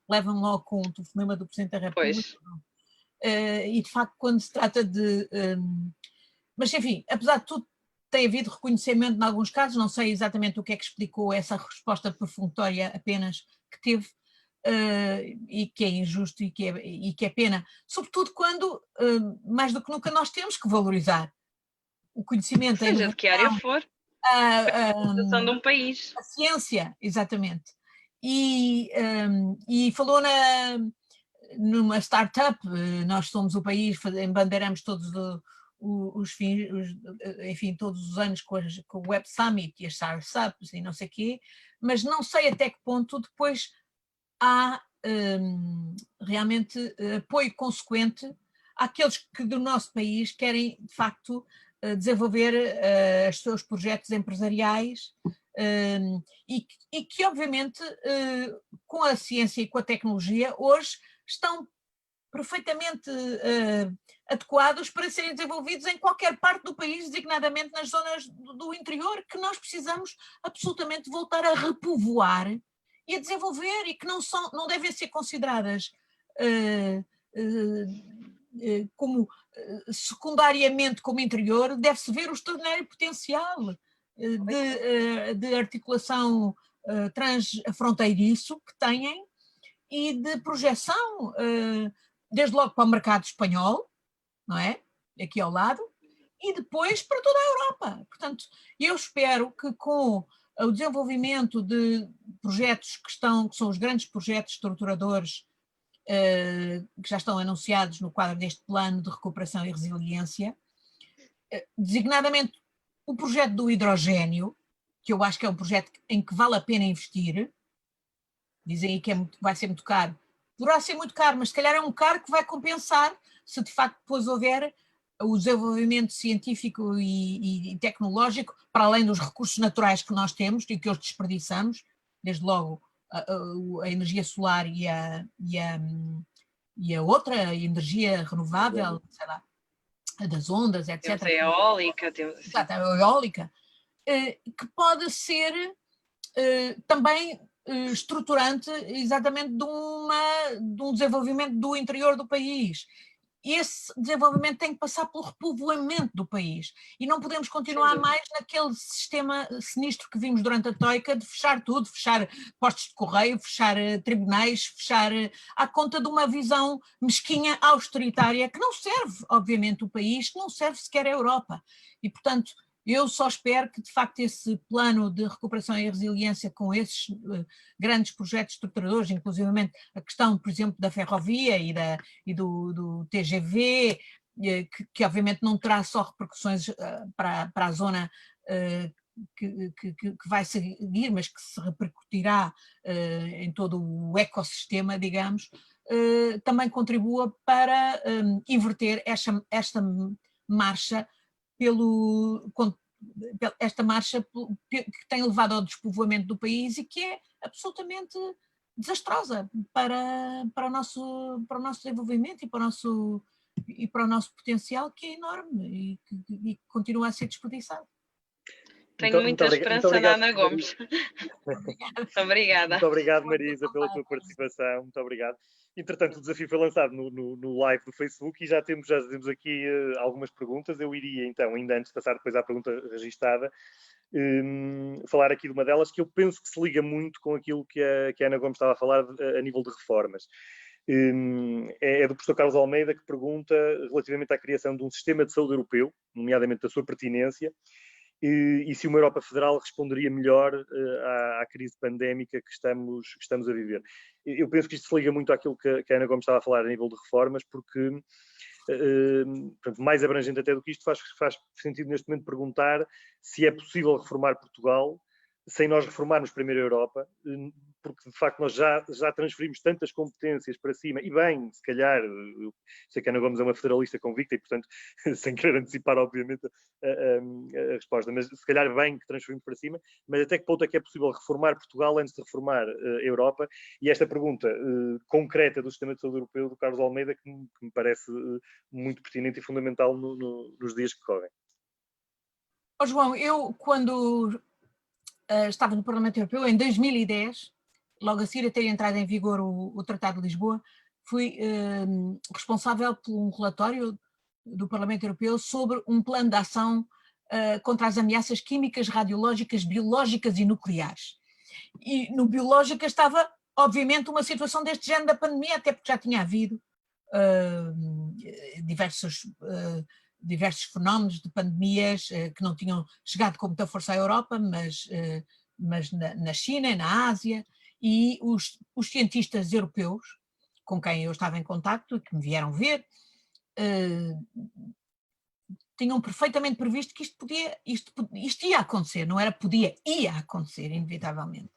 C: levam logo com o telefonema do Presidente da República. E de facto, quando se trata de... mas enfim, apesar de tudo, tem havido reconhecimento em alguns casos, não sei exatamente o que é que explicou essa resposta perfunctória apenas que teve, e que é injusto e que é pena, sobretudo quando, mais do que nunca, nós temos que valorizar o conhecimento,
E: seja de que área for, a representação de um país.
C: A ciência, exatamente. E falou numa startup, nós somos o país, embandeiramos todos enfim, todos os anos com o Web Summit e as startups e não sei o quê, mas não sei até que ponto depois há realmente apoio consequente àqueles que do nosso país querem, de facto, desenvolver os seus projetos empresariais e que, obviamente, com a ciência e com a tecnologia, hoje estão perfeitamente adequados para serem desenvolvidos em qualquer parte do país, designadamente nas zonas do interior, que nós precisamos absolutamente voltar a repovoar e a desenvolver, e que não devem ser consideradas como secundariamente como interior. Deve-se ver o extraordinário potencial de articulação transfronteiriço que têm e de projeção, desde logo para o mercado espanhol, não é? Aqui ao lado, e depois para toda a Europa. Portanto, eu espero que com o desenvolvimento de projetos que são os grandes projetos estruturadores que já estão anunciados no quadro deste plano de recuperação e resiliência, designadamente o projeto do hidrogénio, que eu acho que é um projeto em que vale a pena investir. Dizem aí que vai ser muito caro. Poderá ser muito caro, mas se calhar é um caro que vai compensar se de facto depois houver o desenvolvimento científico e tecnológico, para além dos recursos naturais que nós temos e que hoje desperdiçamos, desde logo a energia solar e a outra energia renovável, sei lá, das ondas, etc.
E: Temos a eólica.
C: Exato, a eólica, que pode ser também estruturante exatamente de um desenvolvimento do interior do país. Esse desenvolvimento tem que passar pelo repovoamento do país e não podemos continuar mais naquele sistema sinistro que vimos durante a Troika de fechar tudo, fechar postos de correio, fechar tribunais, fechar à conta de uma visão mesquinha, austeritária, que não serve, obviamente, o país, que não serve sequer a Europa. E, portanto, Eu só espero que, de facto, esse plano de recuperação e resiliência com esses grandes projetos estruturadores, inclusivamente a questão, por exemplo, da ferrovia e do TGV, que obviamente não terá só repercussões para a zona que vai seguir, mas que se repercutirá em todo o ecossistema, digamos, também contribua para inverter esta marcha que tem levado ao despovoamento do país e que é absolutamente desastrosa para o nosso desenvolvimento e para o nosso potencial, que é enorme e que continua a ser desperdiçado.
E: Tenho muita esperança na Ana Gomes. Muito obrigada.
A: Muito obrigado, Marisa, pela tua participação. Muito obrigado. Entretanto, o desafio foi lançado no live do Facebook e já temos aqui algumas perguntas. Eu iria, então, ainda antes de passar depois à pergunta registada, falar aqui de uma delas que eu penso que se liga muito com aquilo que a Ana Gomes estava a falar a nível de reformas. É do professor Carlos Almeida, que pergunta relativamente à criação de um sistema de saúde europeu, nomeadamente da sua pertinência, e se uma Europa federal responderia melhor à crise pandémica que estamos a viver. Eu penso que isto se liga muito àquilo que a Ana Gomes estava a falar a nível de reformas, porque, portanto, mais abrangente até do que isto, faz sentido neste momento perguntar se é possível reformar Portugal sem nós reformarmos primeiro a Europa, porque de facto nós já transferimos tantas competências para cima, e bem, se calhar, eu sei que a Ana Gomes é uma federalista convicta e, portanto, sem querer antecipar, obviamente, a resposta, mas se calhar bem que transferimos para cima, mas até que ponto é que é possível reformar Portugal antes de reformar a Europa? E esta pergunta concreta do Sistema de Saúde Europeu, do Carlos Almeida, que me parece muito pertinente e fundamental nos dias que correm.
C: João, eu quando estava no Parlamento Europeu, em 2010, logo a seguir a ter entrado em vigor o Tratado de Lisboa, fui responsável por um relatório do Parlamento Europeu sobre um plano de ação contra as ameaças químicas, radiológicas, biológicas e nucleares. E no biológica estava, obviamente, uma situação deste género da pandemia, até porque já tinha havido diversos fenómenos de pandemias que não tinham chegado com muita força à Europa, mas na China, na Ásia, e os cientistas europeus com quem eu estava em contacto e que me vieram ver, tinham perfeitamente previsto que isto ia acontecer, não era podia, ia acontecer, inevitavelmente.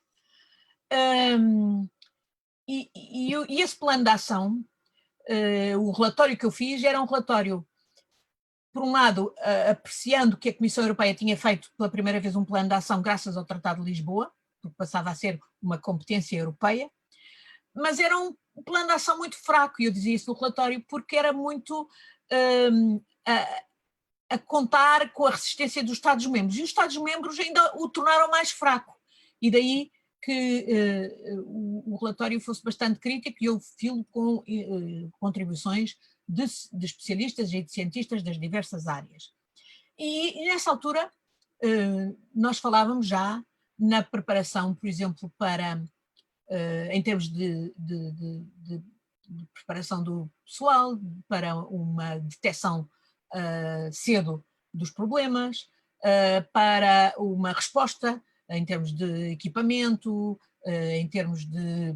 C: E esse plano de ação, o relatório que eu fiz era um relatório, por um lado, apreciando que a Comissão Europeia tinha feito pela primeira vez um plano de ação graças ao Tratado de Lisboa, porque passava a ser uma competência europeia, mas era um plano de ação muito fraco, e eu dizia isso no relatório, porque era muito a contar com a resistência dos Estados-membros, e os Estados-membros ainda o tornaram mais fraco, e daí que o relatório fosse bastante crítico, e eu filo com contribuições de especialistas e de cientistas das diversas áreas. E nessa altura nós falávamos já na preparação, por exemplo, para, em termos de preparação do pessoal, para uma detecção cedo dos problemas, para uma resposta em termos de equipamento, em termos de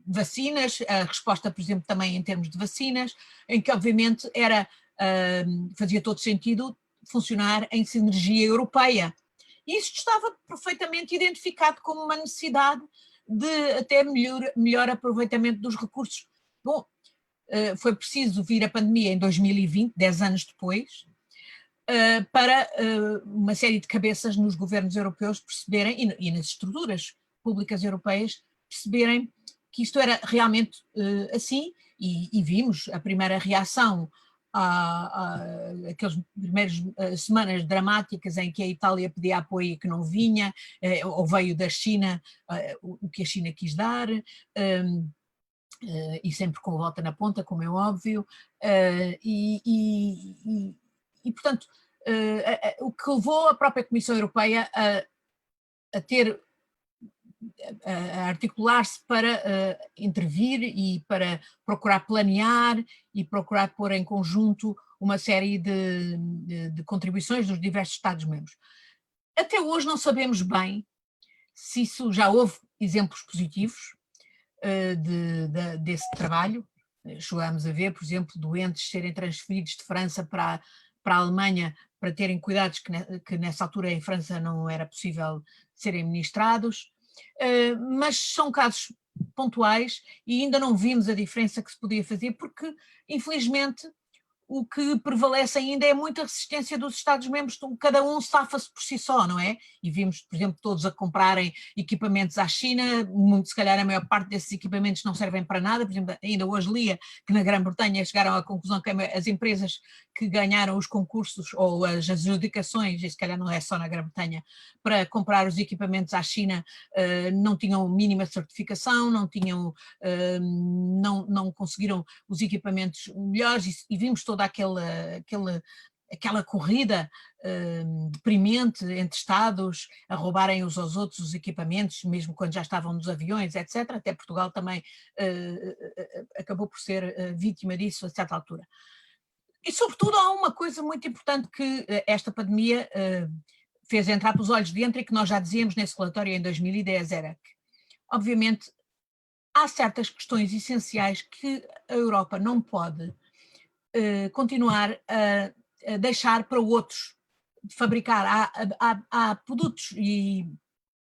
C: vacinas, a resposta, por exemplo, também em termos de vacinas, em que obviamente fazia todo sentido funcionar em sinergia europeia. E isso estava perfeitamente identificado como uma necessidade de até melhor aproveitamento dos recursos. Bom, foi preciso vir a pandemia em 2020, 10 anos depois, para uma série de cabeças nos governos europeus perceberem, e nas estruturas públicas europeias, perceberem que isto era realmente assim, e vimos a primeira reação aquelas primeiras semanas dramáticas em que a Itália pedia apoio e que não vinha, ou veio da China o que a China quis dar, e sempre com volta na ponta, como é óbvio, e portanto, o que levou a própria Comissão Europeia a ter, a articular-se para intervir e para procurar planear e procurar pôr em conjunto uma série de contribuições dos diversos Estados-membros. Até hoje não sabemos bem se isso já houve exemplos positivos desse trabalho. Chegamos a ver, por exemplo, doentes serem transferidos de França para a Alemanha para terem cuidados que nessa altura em França não era possível serem ministrados, mas são casos pontuais e ainda não vimos a diferença que se podia fazer, porque infelizmente o que prevalece ainda é muita resistência dos Estados-membros, cada um safa-se por si só, não é? E vimos, por exemplo, todos a comprarem equipamentos à China, se calhar a maior parte desses equipamentos não servem para nada, por exemplo, ainda hoje lia que na Grã-Bretanha chegaram à conclusão que as empresas que ganharam os concursos ou as adjudicações, e se calhar não é só na Grã-Bretanha, para comprar os equipamentos à China não tinham mínima certificação, não conseguiram os equipamentos melhores e vimos toda aquela corrida deprimente entre Estados a roubarem uns aos outros os equipamentos, mesmo quando já estavam nos aviões, etc. Até Portugal também acabou por ser vítima disso a certa altura. E sobretudo há uma coisa muito importante que esta pandemia fez entrar pelos olhos dentro e que nós já dizíamos nesse relatório em 2010, era que, obviamente, há certas questões essenciais que a Europa não pode continuar a deixar para outros fabricar. Há produtos e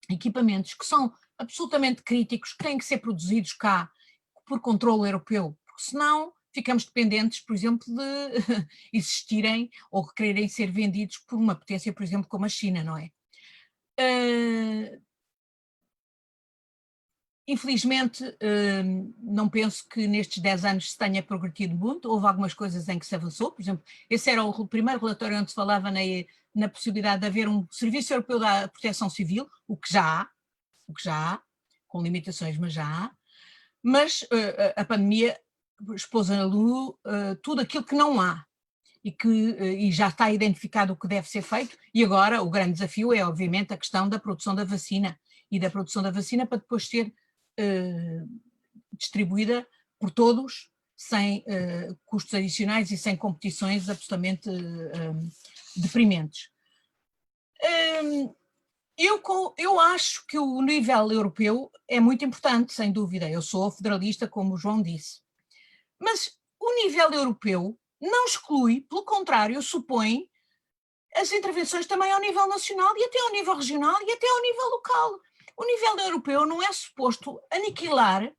C: equipamentos que são absolutamente críticos, que têm que ser produzidos cá por controle europeu, porque senão ficamos dependentes, por exemplo, de existirem ou quererem ser vendidos por uma potência, por exemplo, como a China, não é? Infelizmente, não penso que nestes 10 anos se tenha progredido muito, houve algumas coisas em que se avançou, por exemplo, esse era o primeiro relatório onde se falava na possibilidade de haver um Serviço Europeu da Proteção Civil, o que já há, com limitações, mas já há, mas a pandemia expôs à luz tudo aquilo que não há e já está identificado o que deve ser feito, e agora o grande desafio é obviamente a questão da produção da vacina, e da produção da vacina para depois ser distribuída por todos, sem custos adicionais e sem competições absolutamente deprimentes. Eu acho que o nível europeu é muito importante, sem dúvida. Eu sou federalista, como o João disse. Mas o nível europeu não exclui, pelo contrário, supõe as intervenções também ao nível nacional e até ao nível regional e até ao nível local. O nível europeu não é suposto aniquilar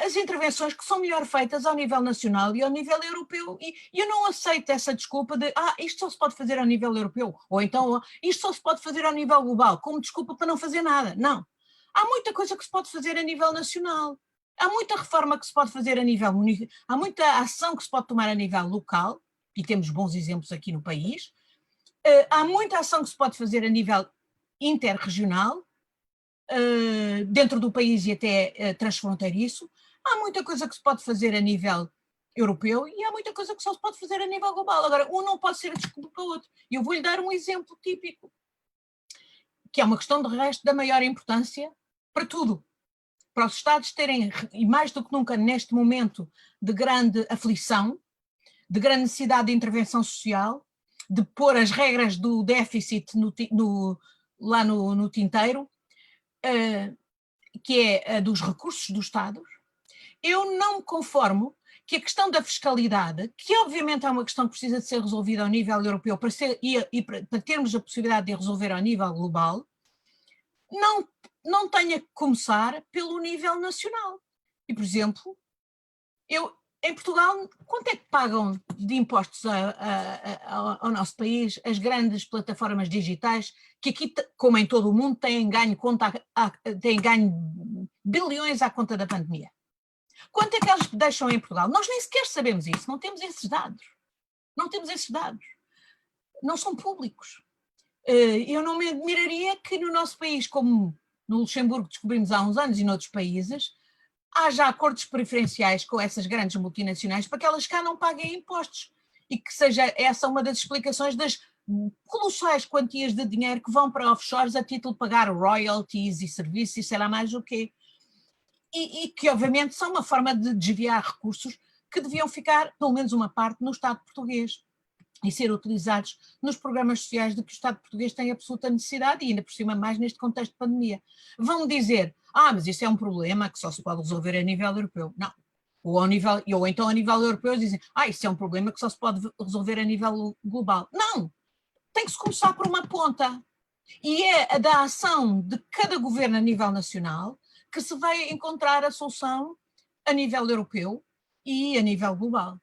C: as intervenções que são melhor feitas ao nível nacional e ao nível europeu, e eu não aceito essa desculpa de isto só se pode fazer ao nível europeu, ou então isto só se pode fazer ao nível global, como desculpa para não fazer nada. Não. Há muita coisa que se pode fazer a nível nacional, há muita reforma que se pode fazer a nível municipal, há muita ação que se pode tomar a nível local, e temos bons exemplos aqui no país, há muita ação que se pode fazer a nível interregional, dentro do país e até transfronteiriço, há muita coisa que se pode fazer a nível europeu e há muita coisa que só se pode fazer a nível global. Agora, um não pode ser a desculpa para o outro. E eu vou-lhe dar um exemplo típico, que é uma questão de resto da maior importância para tudo. Para os Estados terem, e mais do que nunca neste momento de grande aflição, de grande necessidade de intervenção social, de pôr as regras do déficit lá no tinteiro, que é a dos recursos do Estado, eu não me conformo que a questão da fiscalidade, que obviamente é uma questão que precisa de ser resolvida ao nível europeu para termos a possibilidade de resolver ao nível global, não tenha que começar pelo nível nacional. E, por exemplo, em Portugal, quanto é que pagam de impostos ao nosso país as grandes plataformas digitais que aqui, como em todo o mundo, têm ganho bilhões à conta da pandemia? Quanto é que elas deixam em Portugal? Nós nem sequer sabemos isso, não temos esses dados. Não temos esses dados. Não são públicos. Eu não me admiraria que no nosso país, como no Luxemburgo descobrimos há uns anos e noutros países, haja acordos preferenciais com essas grandes multinacionais para que elas cá não paguem impostos e que seja essa uma das explicações das colossais quantias de dinheiro que vão para offshores a título de pagar royalties e serviços e sei lá mais o quê. E que obviamente são uma forma de desviar recursos que deviam ficar, pelo menos uma parte, no Estado português e ser utilizados nos programas sociais de que o Estado português tem absoluta necessidade e ainda por cima mais neste contexto de pandemia. Vão dizer, mas isso é um problema que só se pode resolver a nível europeu. Não. Ou então a nível europeu dizem, isso é um problema que só se pode resolver a nível global. Não! Tem que se começar por uma ponta. E é da ação de cada governo a nível nacional que se vai encontrar a solução a nível europeu e a nível global.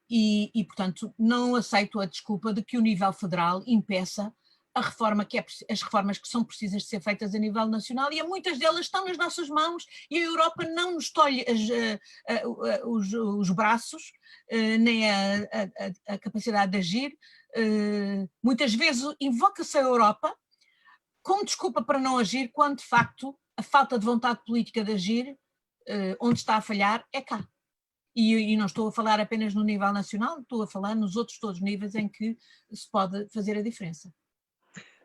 C: E, portanto, não aceito a desculpa de que o nível federal impeça a reforma as reformas que são precisas de ser feitas a nível nacional, e muitas delas estão nas nossas mãos e a Europa não nos tolhe os braços, nem a capacidade de agir. Muitas vezes invoca-se a Europa como desculpa para não agir, quando de facto a falta de vontade política de agir, onde está a falhar, é cá. E não estou a falar apenas no nível nacional, estou a falar nos outros todos os níveis em que se pode fazer a diferença.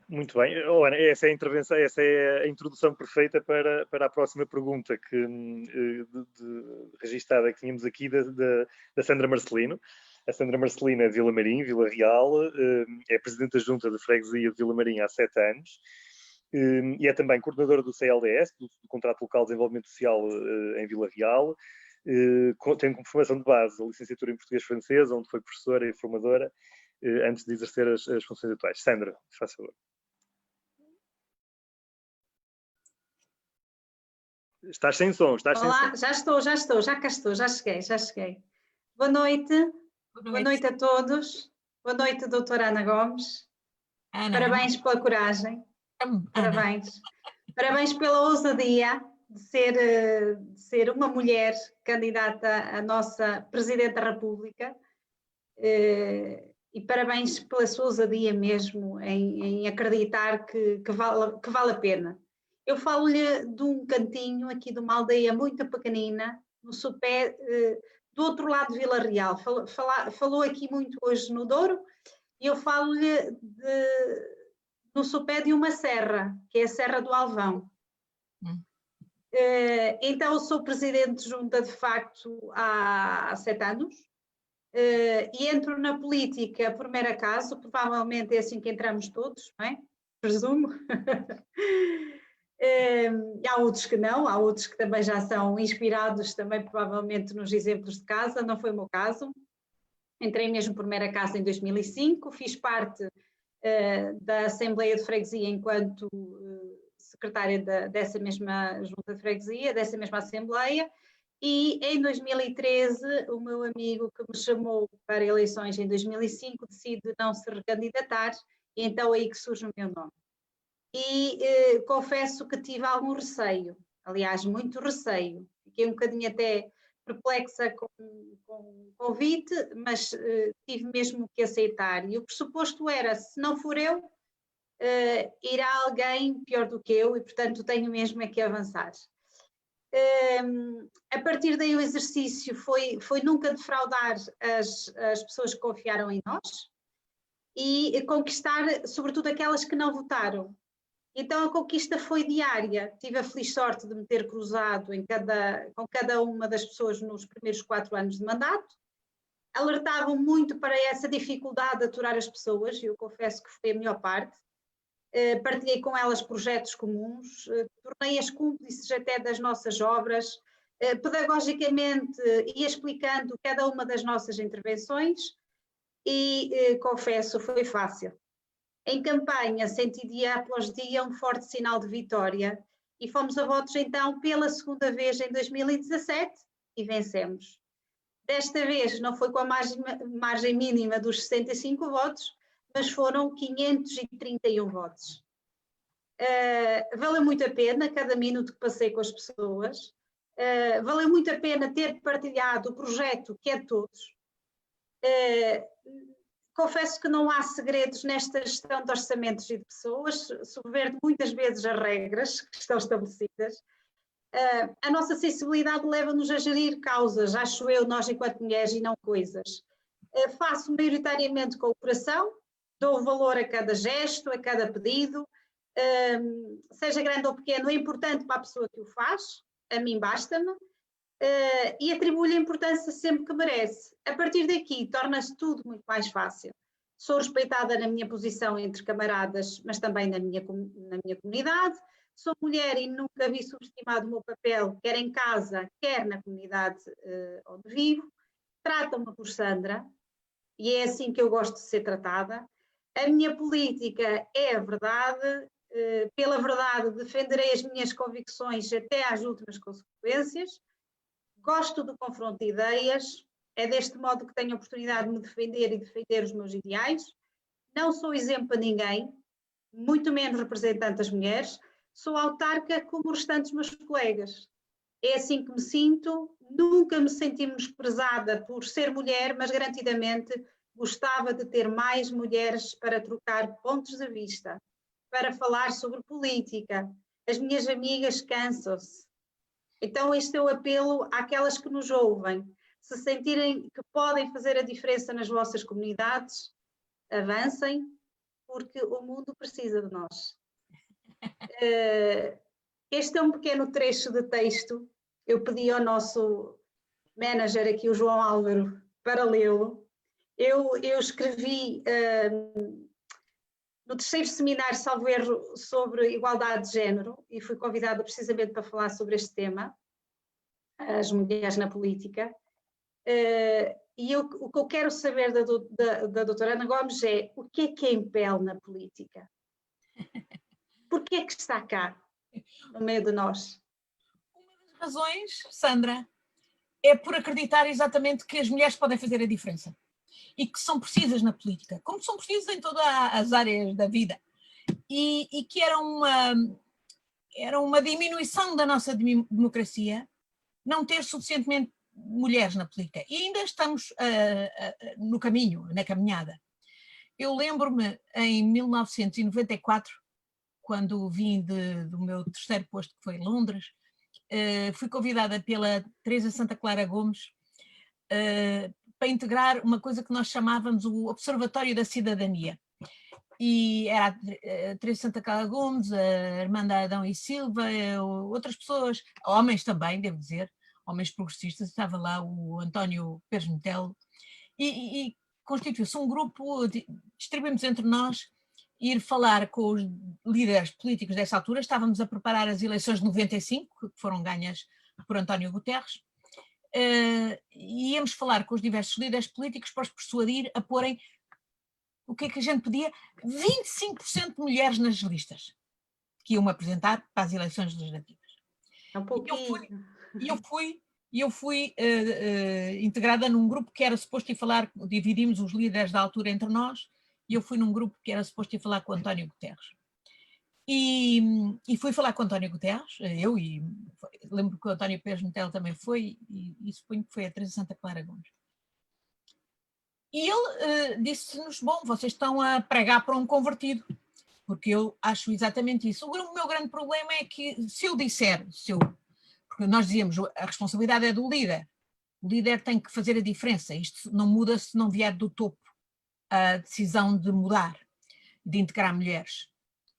A: Muito bem. Ana, essa é a introdução perfeita para a próxima pergunta registada que tínhamos aqui da Sandra Marcelino. A Sandra Marcelino é de Vilamarim, Vila Real, é Presidente da Junta de Freguesia de Vilamarim há 7 anos e é também coordenadora do CLDS, do Contrato Local de Desenvolvimento Social em Vila Real. Tem como formação de base a licenciatura em Português-Francês, onde foi professora e formadora antes de exercer as funções atuais. Sandra, faz favor. Estás sem som, estás sem som.
F: Olá, já cá estou, já cheguei. Boa noite a todos. Boa noite, doutora Ana Gomes.
C: Ana.
F: Parabéns pela coragem. Parabéns. Parabéns pela ousadia de ser uma mulher candidata a nossa Presidente da República. E parabéns pela sua ousadia mesmo em acreditar que vale a pena. Eu falo-lhe de um cantinho aqui de uma aldeia muito pequenina, no sopé, do outro lado de Vila Real. Falou aqui muito hoje no Douro, e eu falo-lhe no sopé de uma serra, que é a Serra do Alvão. Então, eu sou Presidente de Junta, de facto, há 7 anos, e entro na política por mero acaso, provavelmente é assim que entramos todos, não é? Presumo. Há outros que não, há outros que também já são inspirados também provavelmente nos exemplos de casa, não foi o meu caso. Entrei mesmo por mero acaso em 2005, fiz parte da Assembleia de Freguesia enquanto secretária dessa mesma junta de freguesia, dessa mesma Assembleia, e em 2013 o meu amigo que me chamou para eleições em 2005 decide não se recandidatar, e então é aí que surge o meu nome. E confesso que tive algum receio, aliás, muito receio. Fiquei um bocadinho até perplexa com o convite, mas tive mesmo que aceitar. E o pressuposto era, se não for eu, irá alguém pior do que eu e, portanto, tenho mesmo é que avançar. A partir daí o exercício foi nunca defraudar as pessoas que confiaram em nós e conquistar, sobretudo, aquelas que não votaram. Então a conquista foi diária. Tive a feliz sorte de me ter cruzado com cada uma das pessoas nos primeiros 4 anos de mandato. Alertavam muito para essa dificuldade de aturar as pessoas, e eu confesso que foi a melhor parte. Partilhei com elas projetos comuns, tornei-as cúmplices até das nossas obras, pedagogicamente ia explicando cada uma das nossas intervenções e confesso, foi fácil. Em campanha senti dia após dia um forte sinal de vitória e fomos a votos então pela segunda vez em 2017 e vencemos. Desta vez não foi com a margem mínima dos 65 votos, mas foram 531 votos. Valeu muito a pena cada minuto que passei com as pessoas, valeu muito a pena ter partilhado o projeto que é de todos. Confesso que não há segredos nesta gestão de orçamentos e de pessoas, subverte muitas vezes as regras que estão estabelecidas. A nossa sensibilidade leva-nos a gerir causas, acho eu, nós enquanto mulheres e não coisas. Faço maioritariamente com o coração, dou valor a cada gesto, a cada pedido, seja grande ou pequeno, é importante para a pessoa que o faz, a mim basta-me. e atribuo-lhe a importância sempre que merece. A partir daqui, torna-se tudo muito mais fácil. Sou respeitada na minha posição entre camaradas, mas também na minha comunidade. Sou mulher e nunca vi subestimado o meu papel, quer em casa, quer na comunidade onde vivo. Tratam-me por Sandra, e é assim que eu gosto de ser tratada. A minha política é a verdade, pela verdade defenderei as minhas convicções até às últimas consequências. Gosto do confronto de ideias, é deste modo que tenho a oportunidade de me defender e defender os meus ideais. Não sou exemplo para ninguém, muito menos representante das mulheres. Sou autarca como os restantes meus colegas. É assim que me sinto, nunca me senti menosprezada por ser mulher, mas garantidamente gostava de ter mais mulheres para trocar pontos de vista, para falar sobre política. As minhas amigas cansam-se. Então este é o apelo àquelas que nos ouvem. Se sentirem que podem fazer a diferença nas vossas comunidades, avancem, porque o mundo precisa de nós. Este é um pequeno trecho de texto. Eu pedi ao nosso manager aqui, o João Álvaro, para lê-lo. Eu escrevi no terceiro seminário, salvo erro, sobre igualdade de género, e fui convidada precisamente para falar sobre este tema, as mulheres na política. E o que eu quero saber da doutora Ana Gomes é o que é impele na política? Porquê é que está cá, no meio de nós?
C: Uma das razões, Sandra, é por acreditar exatamente que as mulheres podem fazer a diferença e que são precisas na política, como são precisas em todas as áreas da vida, e que era uma diminuição da nossa democracia não ter suficientemente mulheres na política, e ainda estamos no caminho, na caminhada. Eu lembro-me em 1994, quando vim do meu terceiro posto, que foi em Londres, fui convidada pela Teresa Santa Clara Gomes para integrar uma coisa que nós chamávamos o Observatório da Cidadania. E era a Teresa Santa Clara Gomes, a Armanda Adão e Silva, outras pessoas, homens também, devo dizer, homens progressistas, estava lá o António Pérez Metelo, e constituiu-se um grupo, distribuímos entre nós, ir falar com os líderes políticos dessa altura. Estávamos a preparar as eleições de 95, que foram ganhas por António Guterres, e íamos falar com os diversos líderes políticos para os persuadir a porem, o que é que a gente pedia? 25% de mulheres nas listas que iam apresentar para as eleições legislativas.
F: É um pouquinho.
C: E eu fui integrada num grupo que era suposto ir falar, dividimos os líderes da altura entre nós, e eu fui num grupo que era suposto ir falar com o António Guterres. E fui falar com o António Guterres, lembro que o António Pérez Metelo também foi, e suponho que foi a Teresa Santa Clara Gomes. E ele disse-nos, bom, vocês estão a pregar para um convertido, porque eu acho exatamente isso. O meu grande problema é que se eu disser, porque nós dizíamos, a responsabilidade é do líder, o líder tem que fazer a diferença, isto não muda se não vier do topo a decisão de mudar, de integrar mulheres.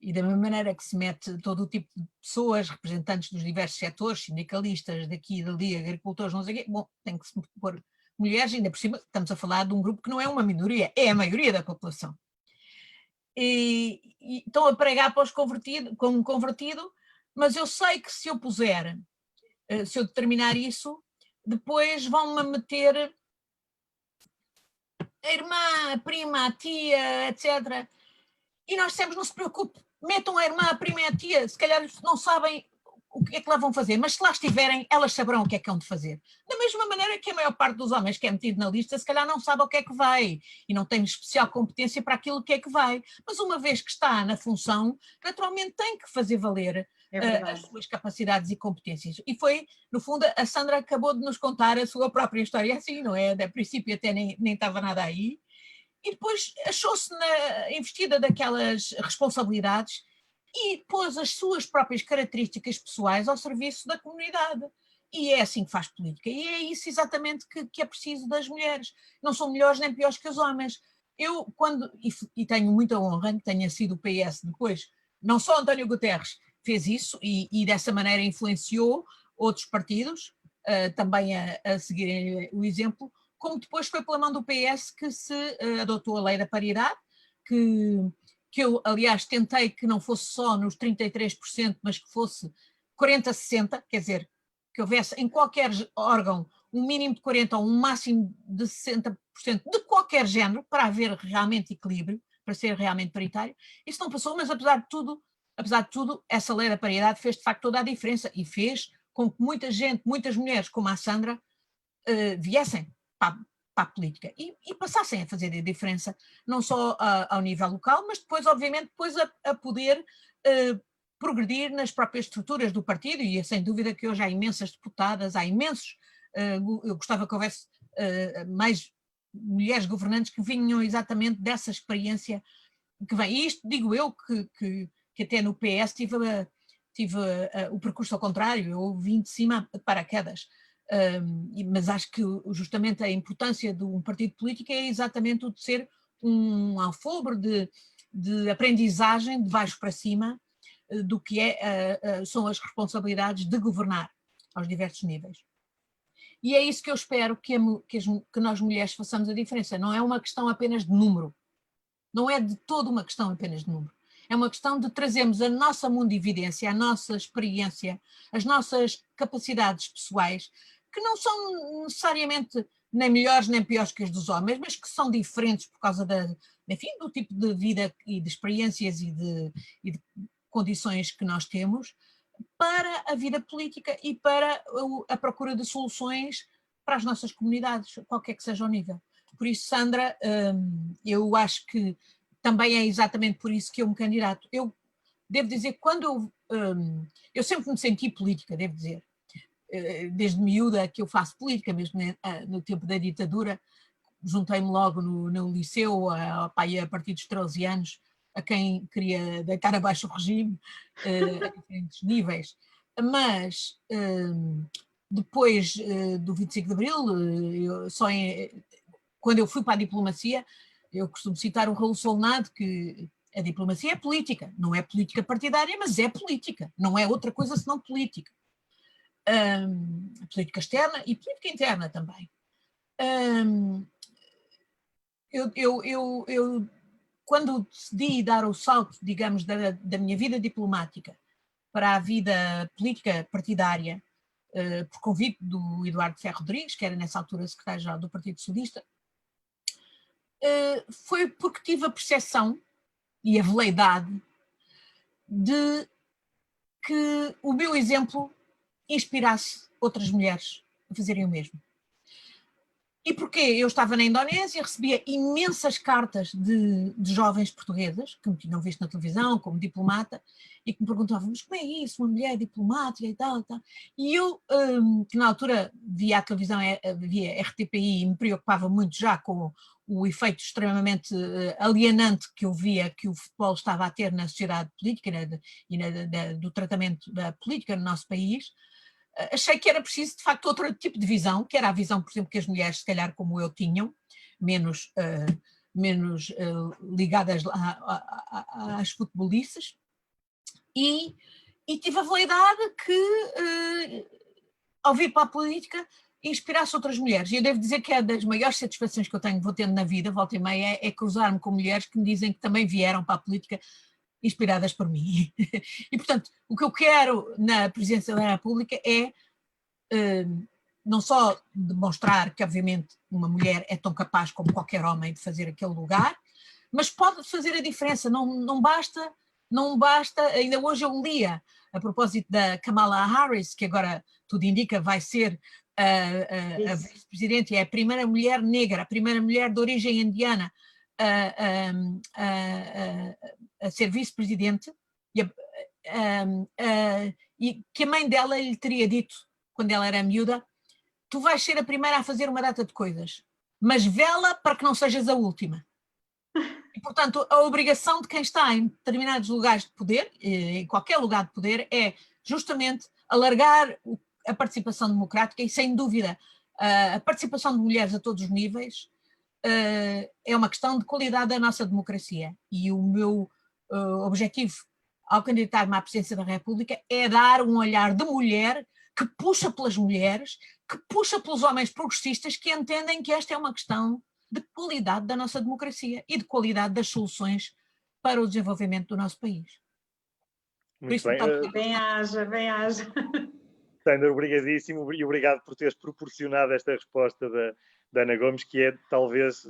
C: E da mesma maneira que se mete todo o tipo de pessoas, representantes dos diversos setores, sindicalistas, daqui e dali, agricultores, não sei o quê, bom, tem que se pôr mulheres, ainda por cima estamos a falar de um grupo que não é uma minoria, é a maioria da população. E estão a pregar para os convertidos, como convertido, mas eu sei que se eu puser, se eu determinar isso, depois vão-me meter a irmã, a prima, a tia, etc. E nós dissemos, não se preocupe, metam a irmã, a prima e a tia, se calhar não sabem o que é que lá vão fazer, mas se lá estiverem, elas saberão o que é que hão de fazer. Da mesma maneira que a maior parte dos homens que é metido na lista, se calhar não sabe o que é que vai, e não tem especial competência para aquilo que é que vai, mas uma vez que está na função, naturalmente tem que fazer valer as suas capacidades e competências. E foi, no fundo, a Sandra acabou de nos contar a sua própria história, assim, não é? A princípio até nem estava nada aí, e depois achou-se investida daquelas responsabilidades e pôs as suas próprias características pessoais ao serviço da comunidade. E é assim que faz política. E é isso exatamente que é preciso das mulheres. Não são melhores nem piores que os homens. Eu, e tenho muita honra que tenha sido o PS depois, não só António Guterres fez isso e dessa maneira influenciou outros partidos, também a seguirem o exemplo, como depois foi pela mão do PS que se adotou a lei da paridade, que eu, aliás, tentei que não fosse só nos 33%, mas que fosse 40-60%, quer dizer, que houvesse em qualquer órgão um mínimo de 40% ou um máximo de 60% de qualquer género, para haver realmente equilíbrio, para ser realmente paritário. Isso não passou, mas apesar de tudo, essa lei da paridade fez de facto toda a diferença e fez com que muita gente, muitas mulheres como a Sandra, viessem para a política e passassem a fazer a diferença, não só ao nível local, mas depois, obviamente, depois a poder progredir nas próprias estruturas do partido, e é sem dúvida que hoje há imensas deputadas, há imensos, eu gostava que houvesse mais mulheres governantes que vinham exatamente dessa experiência que vem. E isto digo eu que até no PS tive o percurso ao contrário, eu vim de cima de paraquedas. Mas acho que justamente a importância de um partido político é exatamente o de ser um alfobre de aprendizagem de baixo para cima do que são as responsabilidades de governar aos diversos níveis. E é isso que eu espero que nós mulheres façamos a diferença. Não é uma questão apenas de número, não é de toda uma questão apenas de número. É uma questão de trazermos a nossa mundividência, a nossa experiência, as nossas capacidades pessoais, que não são necessariamente nem melhores nem piores que as dos homens, mas que são diferentes por causa do tipo de vida e de experiências e de condições que nós temos, para a vida política e para a procura de soluções para as nossas comunidades, qualquer que seja o nível. Por isso, Sandra, eu acho que também é exatamente por isso que eu me candidato. Eu devo dizer, quando eu sempre me senti política, devo dizer, desde miúda que eu faço política, mesmo no tempo da ditadura, juntei-me logo no liceu, a partir dos 13 anos, a quem queria deitar abaixo o regime, a diferentes níveis. Mas depois do 25 de Abril, quando eu fui para a diplomacia, eu costumo citar o Raul Solnado, que a diplomacia é política, não é política partidária, mas é política, não é outra coisa senão política. Política externa e política interna também. Eu quando decidi dar o salto, digamos, da minha vida diplomática para a vida política partidária, por convite do Eduardo Ferro Rodrigues, que era nessa altura secretário-geral do Partido Socialista, foi porque tive a percepção e a veleidade de que o meu exemplo inspirasse outras mulheres a fazerem o mesmo. E porquê? Eu estava na Indonésia, recebia imensas cartas de jovens portuguesas que me tinham visto na televisão como diplomata e que me perguntavam, mas como é isso, uma mulher diplomática e tal, e tal. E eu, que na altura via a televisão, via RTPI e me preocupava muito já com o efeito extremamente alienante que eu via que o futebol estava a ter na sociedade política e do tratamento da política no nosso país, achei que era preciso, de facto, outro tipo de visão, que era a visão, por exemplo, que as mulheres, se calhar, como eu, tinham, menos ligadas às futebolices, e tive a veleidade que, ao vir para a política, inspirasse outras mulheres. E eu devo dizer que é das maiores satisfações que eu vou tendo na vida, volta e meia, é cruzar-me com mulheres que me dizem que também vieram para a política inspiradas por mim. E, portanto, o que eu quero na Presidência da República é não só demonstrar que, obviamente, uma mulher é tão capaz como qualquer homem de fazer aquele lugar, mas pode fazer a diferença, não basta, ainda hoje eu lia, a propósito da Kamala Harris, que agora tudo indica vai ser a vice-presidente, é a primeira mulher negra, a primeira mulher de origem indiana a ser vice-presidente, e que a mãe dela lhe teria dito, quando ela era miúda, tu vais ser a primeira a fazer uma data de coisas, mas vela para que não sejas a última. E, portanto, a obrigação de quem está em determinados lugares de poder, em qualquer lugar de poder, é justamente alargar a participação democrática e, sem dúvida, a participação de mulheres a todos os níveis é uma questão de qualidade da nossa democracia. E o meu objetivo ao candidatar-me à presidência da República é dar um olhar de mulher que puxa pelas mulheres, que puxa pelos homens progressistas que entendem que esta é uma questão de qualidade da nossa democracia e de qualidade das soluções para o desenvolvimento do nosso país.
A: Muito bem.
F: Bem haja, bem haja.
A: Sandra, obrigadíssimo e obrigado por teres proporcionado esta resposta da Ana Gomes, que é talvez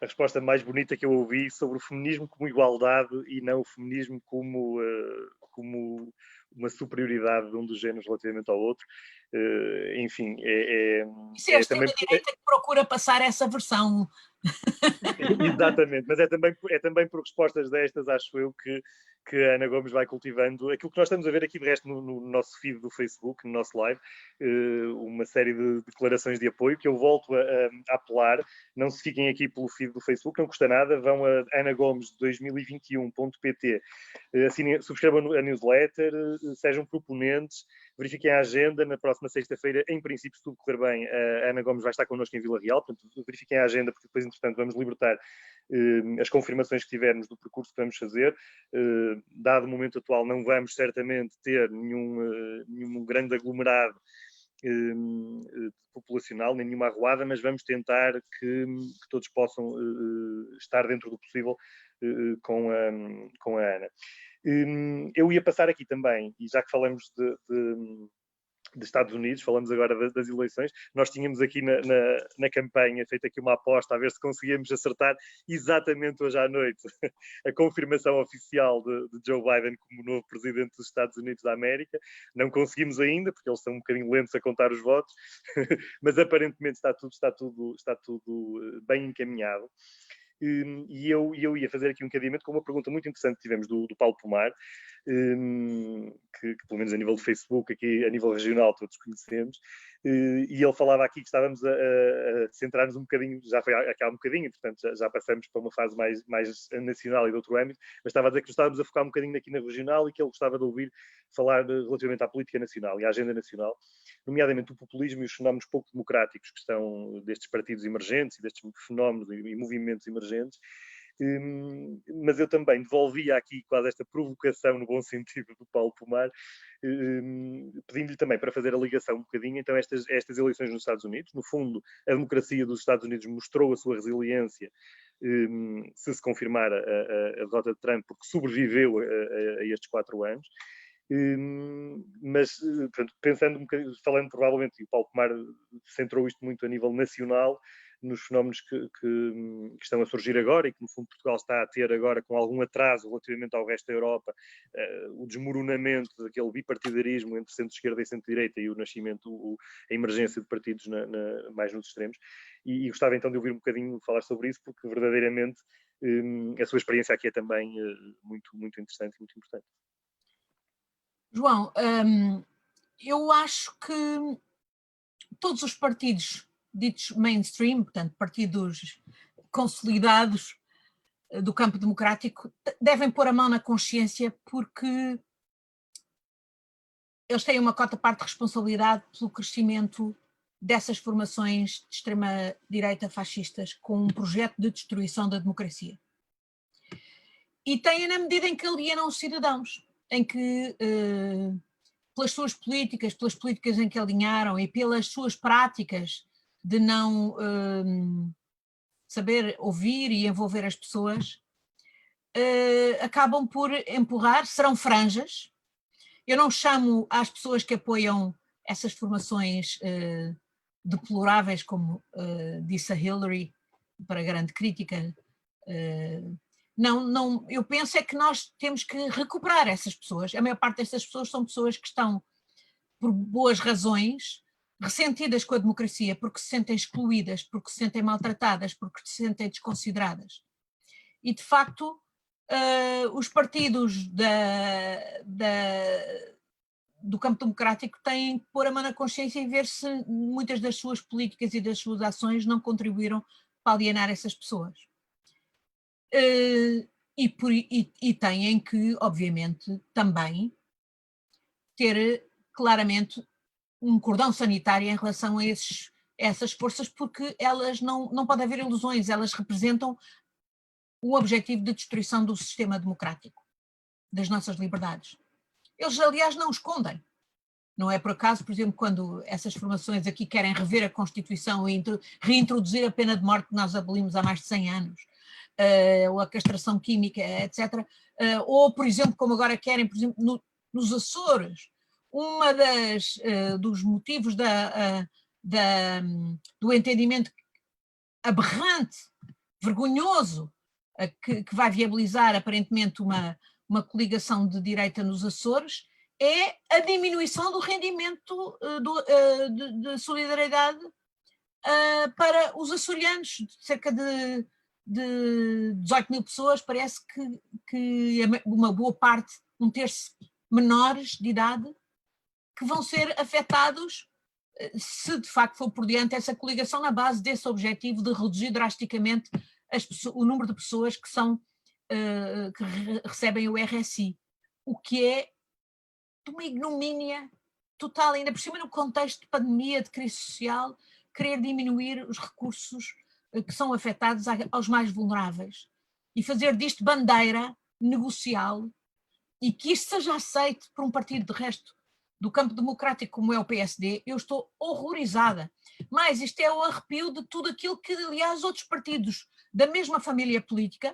A: a resposta mais bonita que eu ouvi sobre o feminismo como igualdade e não o feminismo como uma superioridade de um dos géneros relativamente ao outro. Enfim,
C: Isso é a extrema-direita que procura passar essa versão.
A: Exatamente, mas é também por respostas destas, acho eu, que a Ana Gomes vai cultivando aquilo que nós estamos a ver aqui de resto no nosso feed do Facebook, no nosso live, uma série de declarações de apoio que eu volto a apelar. Não se fiquem aqui pelo feed do Facebook, não custa nada, vão a anagomes2021.pt, subscrevam a newsletter, sejam proponentes, verifiquem a agenda. Na próxima sexta-feira, em princípio, se tudo correr bem, a Ana Gomes vai estar connosco em Vila Real, portanto verifiquem a agenda, porque depois, entretanto, vamos libertar as confirmações que tivermos do percurso que vamos fazer. Dado o momento atual, não vamos certamente ter nenhum grande aglomerado populacional, nem nenhuma arruada, mas vamos tentar que todos possam estar dentro do possível com a Ana. Eu ia passar aqui também, e já que falamos de Estados Unidos, falamos agora das eleições, nós tínhamos aqui na campanha feito aqui uma aposta a ver se conseguíamos acertar exatamente hoje à noite a confirmação oficial de Joe Biden como novo presidente dos Estados Unidos da América. Não conseguimos ainda, porque eles são um bocadinho lentos a contar os votos, mas aparentemente está tudo bem encaminhado. E eu ia fazer aqui um encadeamento com uma pergunta muito interessante que tivemos do Paulo Pomar, que pelo menos a nível do Facebook, aqui a nível regional, todos conhecemos, e ele falava aqui que estávamos a centrar-nos um bocadinho, já foi há um bocadinho, portanto já passamos para uma fase mais nacional e de outro âmbito, mas estava a dizer que estávamos a focar um bocadinho aqui na regional e que ele gostava de ouvir falar relativamente à política nacional e à agenda nacional, nomeadamente o populismo e os fenómenos pouco democráticos que estão destes partidos emergentes e destes fenómenos e movimentos emergentes. Mas eu também devolvia aqui quase esta provocação no bom sentido do Paulo Pomar, pedindo-lhe também para fazer a ligação um bocadinho. Então estas eleições nos Estados Unidos, no fundo a democracia dos Estados Unidos mostrou a sua resiliência se confirmar a derrota de Trump, porque sobreviveu a estes 4 anos. Mas, portanto, pensando um bocadinho, falando provavelmente, e o Paulo Pomar centrou isto muito a nível nacional, nos fenómenos que estão a surgir agora e que, no fundo, Portugal está a ter agora com algum atraso relativamente ao resto da Europa, o desmoronamento daquele bipartidarismo entre centro-esquerda e centro-direita e o nascimento, a emergência de partidos mais nos extremos. E gostava então de ouvir um bocadinho falar sobre isso, porque verdadeiramente a sua experiência aqui é também muito, muito interessante e muito importante.
C: João, eu acho que todos os partidos ditos mainstream, portanto, partidos consolidados do campo democrático, devem pôr a mão na consciência, porque eles têm uma cota-parte de responsabilidade pelo crescimento dessas formações de extrema-direita fascistas com um projeto de destruição da democracia. E têm na medida em que alienam os cidadãos, em que, pelas suas políticas, pelas políticas em que alinharam e pelas suas práticas de não saber ouvir e envolver as pessoas, acabam por empurrar, serão franjas. Eu não chamo às pessoas que apoiam essas formações deploráveis, como disse a Hillary, para grande crítica. Não, eu penso é que nós temos que recuperar essas pessoas. A maior parte destas pessoas são pessoas que estão, por boas razões, ressentidas com a democracia, porque se sentem excluídas, porque se sentem maltratadas, porque se sentem desconsideradas. E, de facto, os partidos do campo democrático têm que pôr a mão na consciência e ver se muitas das suas políticas e das suas ações não contribuíram para alienar essas pessoas. E têm que, obviamente, também ter claramente um cordão sanitário em relação a essas forças, porque elas não pode haver ilusões, elas representam o objetivo de destruição do sistema democrático, das nossas liberdades. Eles, aliás, não escondem. Não é por acaso, por exemplo, quando essas formações aqui querem rever a Constituição e reintroduzir a pena de morte que nós abolimos há mais de 100 anos, ou a castração química, etc. Ou, por exemplo, como agora querem, por exemplo, nos Açores, dos motivos do entendimento aberrante, vergonhoso, que vai viabilizar aparentemente uma coligação de direita nos Açores, é a diminuição do rendimento de solidariedade para os açorianos, cerca de 18 mil pessoas, parece que uma boa parte, um terço menores de idade, que vão ser afetados se de facto for por diante essa coligação na base desse objetivo de reduzir drasticamente o número de pessoas que recebem o RSI, o que é de uma ignomínia total, ainda por cima no contexto de pandemia, de crise social, querer diminuir os recursos que são afetados aos mais vulneráveis e fazer disto bandeira negocial, e que isto seja aceito por um partido de resto do campo democrático como é o PSD, eu estou horrorizada. Mas isto é o arrepio de tudo aquilo que, aliás, outros partidos da mesma família política,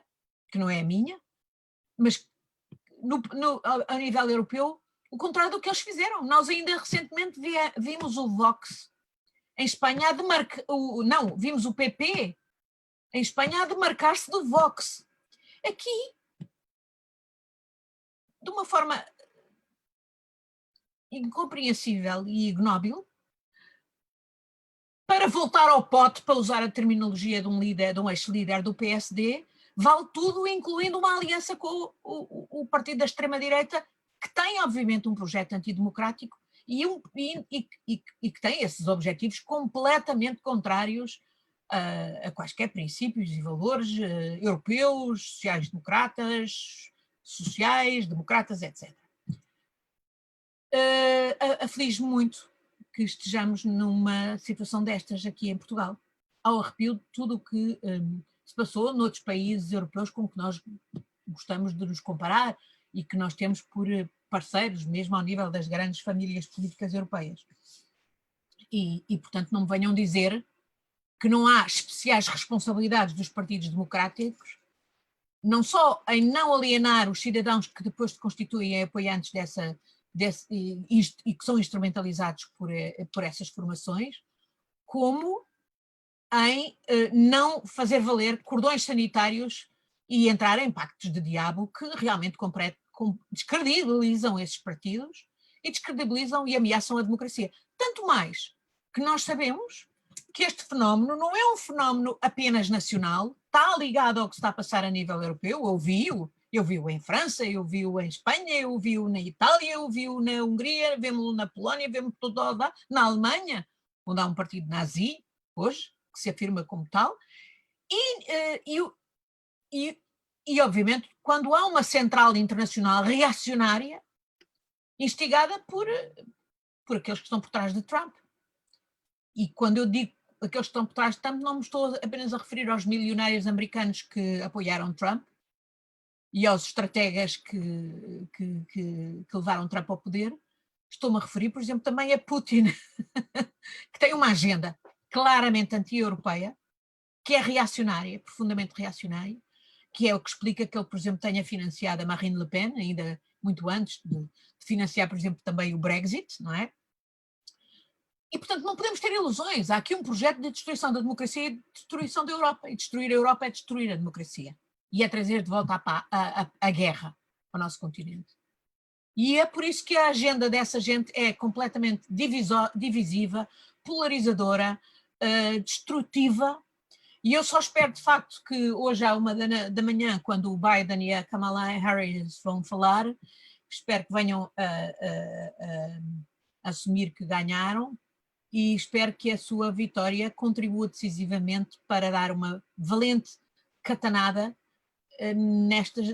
C: que não é a minha, mas a nível europeu, o contrário do que eles fizeram. Nós ainda recentemente vimos o Vox em Espanha vimos o PP em Espanha a demarcar-se do Vox. Aqui, de uma forma incompreensível e ignóbil, para voltar ao pote, para usar a terminologia de um ex-líder do PSD, vale tudo, incluindo uma aliança com o partido da extrema-direita, que tem, obviamente, um projeto antidemocrático e que tem esses objetivos completamente contrários a quaisquer princípios e valores europeus, sociais-democratas, democratas, etc. Aflige-me muito que estejamos numa situação destas aqui em Portugal, ao arrepio de tudo o que se passou noutros países europeus com que nós gostamos de nos comparar e que nós temos por parceiros, mesmo ao nível das grandes famílias políticas europeias. E portanto, não me venham dizer que não há especiais responsabilidades dos partidos democráticos, não só em não alienar os cidadãos que depois se constituem apoiantes e que são instrumentalizados por essas formações, como em não fazer valer cordões sanitários e entrar em pactos de diabo que realmente descredibilizam esses partidos e descredibilizam e ameaçam a democracia. Tanto mais que nós sabemos que este fenómeno não é um fenómeno apenas nacional, está ligado ao que se está a passar a nível europeu. Eu vi-o em França, eu vi-o em Espanha, eu vi-o na Itália, eu vi-o na Hungria, vemos-o na Polónia, vemos-o todo lá, na Alemanha, onde há um partido nazi, hoje, que se afirma como tal, e obviamente, quando há uma central internacional reacionária, instigada por aqueles que estão por trás de Trump. E quando eu digo aqueles que estão por trás de Trump, não me estou apenas a referir aos milionários americanos que apoiaram Trump e aos estrategas que levaram Trump ao poder. Estou-me a referir, por exemplo, também a Putin, que tem uma agenda claramente anti-europeia, que é reacionária, profundamente reacionária, que é o que explica que ele, por exemplo, tenha financiado a Marine Le Pen, ainda muito antes de financiar, por exemplo, também o Brexit, não é? E, portanto, não podemos ter ilusões. Há aqui um projeto de destruição da democracia e de destruição da Europa. E destruir a Europa é destruir a democracia. E é trazer de volta a guerra ao nosso continente. E é por isso que a agenda dessa gente é completamente divisiva, polarizadora, destrutiva. E eu só espero, de facto, que hoje à 1h da manhã, quando o Biden e a Kamala Harris vão falar, espero que venham a assumir que ganharam, e espero que a sua vitória contribua decisivamente para dar uma valente catanada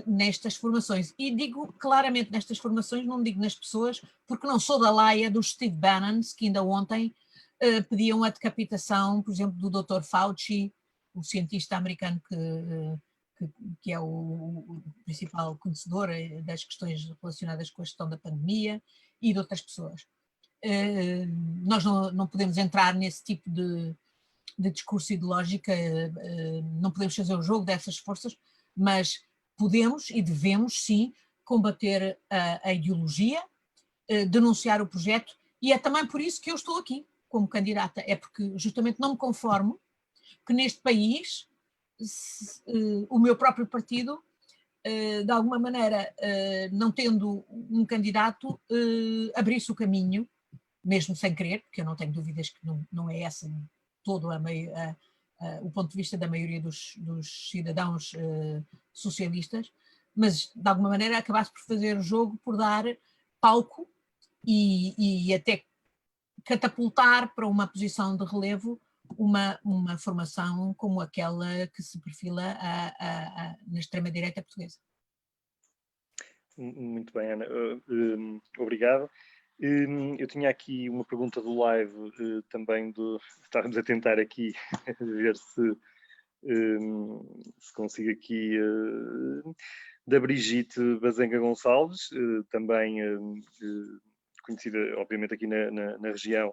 C: nestas formações. E digo claramente nestas formações, não digo nas pessoas, porque não sou da laia dos Steve Bannons, que ainda ontem pediam a decapitação, por exemplo, do Dr. Fauci, o cientista americano que é o principal conhecedor das questões relacionadas com a gestão da pandemia, e de outras pessoas. nós não podemos entrar nesse tipo de discurso e de lógica, não podemos fazer o jogo dessas forças, mas podemos e devemos sim combater a ideologia, denunciar o projeto, e é também por isso que eu estou aqui como candidata, é porque justamente não me conformo que neste país o meu próprio partido, de alguma maneira, não tendo um candidato, abrisse o caminho, mesmo sem querer, porque eu não tenho dúvidas que não é esse todo o ponto de vista da maioria dos cidadãos socialistas, mas de alguma maneira acabasse por fazer o jogo, por dar palco e até catapultar para uma posição de relevo uma formação como aquela que se perfila na extrema-direita portuguesa.
A: Muito bem, Ana. Obrigado. Eu tinha aqui uma pergunta do live também, estávamos a tentar aqui ver se consigo aqui, da Brigitte Bazenga Gonçalves, também conhecida obviamente aqui na região,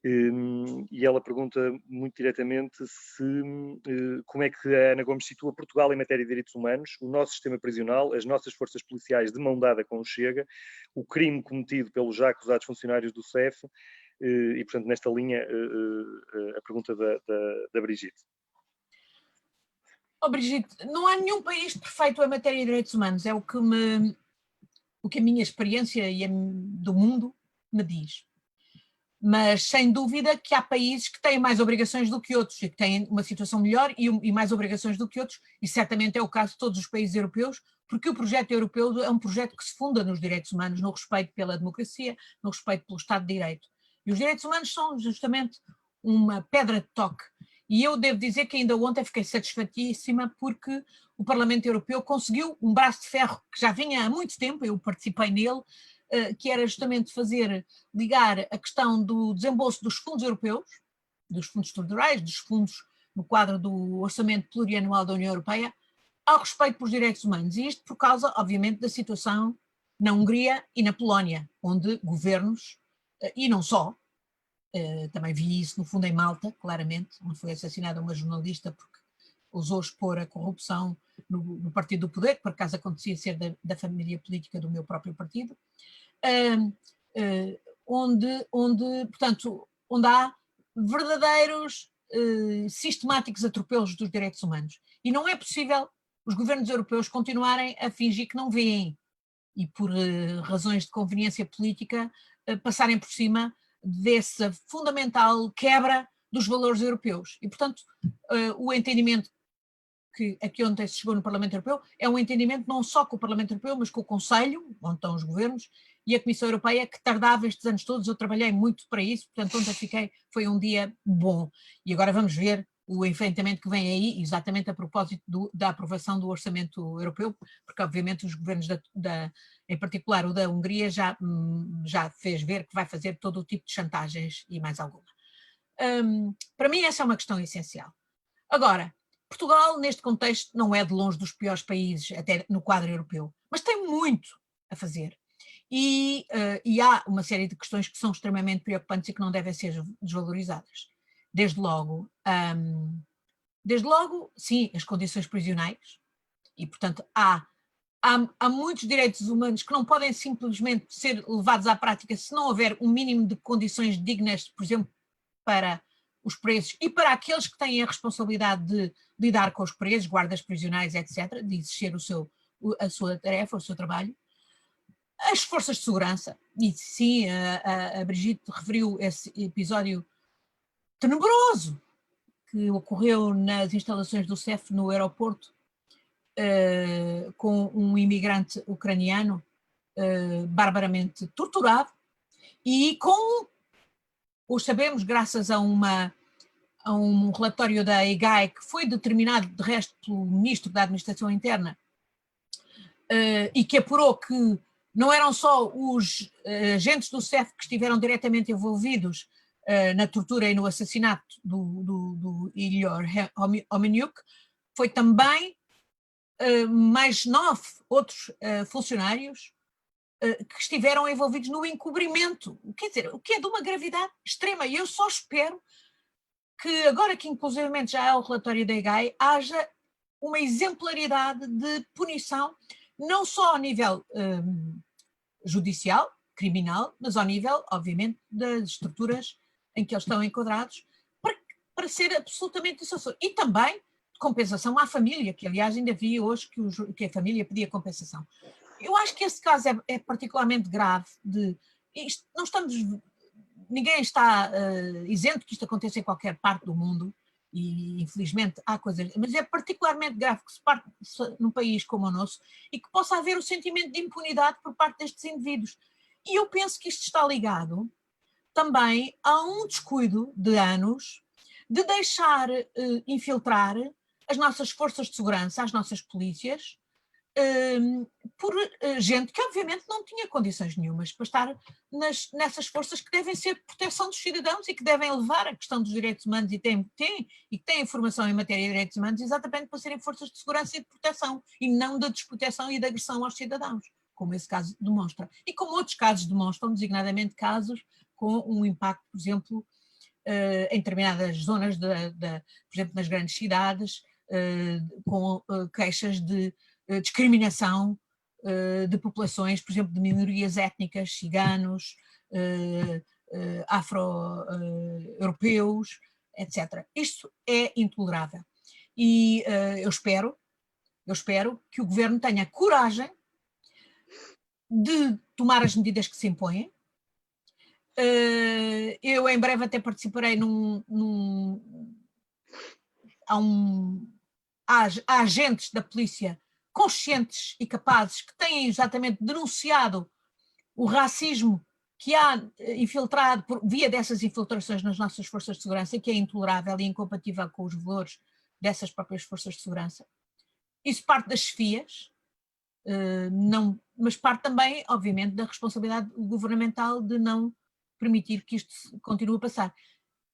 A: e ela pergunta muito diretamente como é que a Ana Gomes situa Portugal em matéria de direitos humanos, o nosso sistema prisional, as nossas forças policiais de mão dada com o Chega, o crime cometido pelos já acusados funcionários do CEF, e portanto nesta linha a pergunta da Brigitte.
C: Oh, Brigitte, não há nenhum país perfeito em matéria de direitos humanos, é o que a minha experiência do mundo me diz. Mas sem dúvida que há países que têm mais obrigações do que outros e que têm uma situação melhor e mais obrigações do que outros, e certamente é o caso de todos os países europeus, porque o projeto europeu é um projeto que se funda nos direitos humanos, no respeito pela democracia, no respeito pelo Estado de Direito. E os direitos humanos são justamente uma pedra de toque. E eu devo dizer que ainda ontem fiquei satisfeitíssima porque o Parlamento Europeu conseguiu um braço de ferro que já vinha há muito tempo, eu participei nele, que era justamente ligar a questão do desembolso dos fundos europeus, dos fundos estruturais, dos fundos no quadro do orçamento plurianual da União Europeia, ao respeito pelos direitos humanos. E isto por causa, obviamente, da situação na Hungria e na Polónia, onde governos, e não só, também vi isso no fundo em Malta, claramente, onde foi assassinada uma jornalista porque ousou expor a corrupção no partido do poder, que por acaso acontecia ser da família política do meu próprio partido, portanto, onde há verdadeiros sistemáticos atropelos dos direitos humanos. E não é possível os governos europeus continuarem a fingir que não veem e por razões de conveniência política passarem por cima dessa fundamental quebra dos valores europeus. E, portanto, o entendimento que aqui ontem se chegou no Parlamento Europeu é um entendimento não só com o Parlamento Europeu, mas com o Conselho, onde estão os governos, e a Comissão Europeia, que tardava estes anos todos. Eu trabalhei muito para isso, portanto, ontem foi um dia bom. E agora vamos ver o enfrentamento que vem aí, exatamente a propósito da aprovação do orçamento europeu, porque obviamente os governos, em particular o da Hungria, já fez ver que vai fazer todo o tipo de chantagens e mais alguma. Para mim essa é uma questão essencial. Agora, Portugal neste contexto não é de longe dos piores países, até no quadro europeu, mas tem muito a fazer. E há uma série de questões que são extremamente preocupantes e que não devem ser desvalorizadas. Desde logo, sim, as condições prisionais, e portanto há muitos direitos humanos que não podem simplesmente ser levados à prática se não houver um mínimo de condições dignas, por exemplo, para os presos e para aqueles que têm a responsabilidade de lidar com os presos, guardas prisionais, etc., de exercer a sua tarefa, o seu trabalho. As forças de segurança, e sim, a Brigitte referiu esse episódio tenebroso que ocorreu nas instalações do CEF no aeroporto, com um imigrante ucraniano barbaramente torturado e hoje sabemos, graças a um relatório da EGAE que foi determinado de resto pelo Ministro da Administração Interna e que apurou que não eram só os agentes do CEF que estiveram diretamente envolvidos na tortura e no assassinato do Ilyor Homeniuk, foi também mais 9 outros funcionários que estiveram envolvidos no encobrimento, quer dizer, o que é de uma gravidade extrema. E eu só espero que agora que inclusivamente já há o relatório da EGAI, haja uma exemplaridade de punição, não só ao nível judicial, criminal, mas ao nível, obviamente, das estruturas em que eles estão enquadrados, para ser absolutamente dissolução. E também compensação à família, que aliás ainda vi hoje que a família pedia compensação. Eu acho que esse caso é particularmente grave. Não estamos, ninguém está isento que isto aconteça em qualquer parte do mundo, e infelizmente há coisas, mas é particularmente grave que se parte num país como o nosso e que possa haver o sentimento de impunidade por parte destes indivíduos. E eu penso que isto está ligado também a um descuido de anos de deixar infiltrar as nossas forças de segurança, as nossas polícias, por gente que obviamente não tinha condições nenhumas para estar nessas forças que devem ser proteção dos cidadãos e que devem levar a questão dos direitos humanos e que têm informação em matéria de direitos humanos exatamente para serem forças de segurança e de proteção e não da desproteção e da agressão aos cidadãos, como esse caso demonstra. E como outros casos demonstram, designadamente casos com um impacto, por exemplo, em determinadas zonas, por exemplo, nas grandes cidades, com queixas de discriminação de populações, por exemplo, de minorias étnicas, ciganos, afro-europeus, etc. Isto é intolerável. E eu espero que o governo tenha coragem de tomar as medidas que se impõem. Eu em breve até participarei há agentes da polícia conscientes e capazes que têm exatamente denunciado o racismo que há infiltrado por via dessas infiltrações nas nossas forças de segurança, que é intolerável e incompatível com os valores dessas próprias forças de segurança. Isso parte das chefias, mas parte também, obviamente, da responsabilidade governamental de não permitir que isto continue a passar.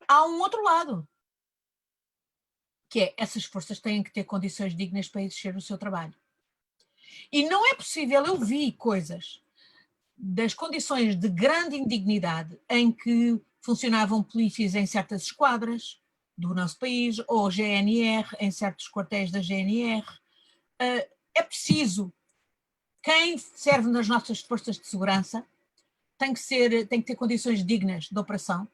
C: Há um outro lado, que é essas forças têm que ter condições dignas para exercer o seu trabalho. E não é possível, eu vi coisas das condições de grande indignidade em que funcionavam polícias em certas esquadras do nosso país, ou GNR, em certos quartéis da GNR. É preciso, quem serve nas nossas forças de segurança tem que ter condições dignas de operação,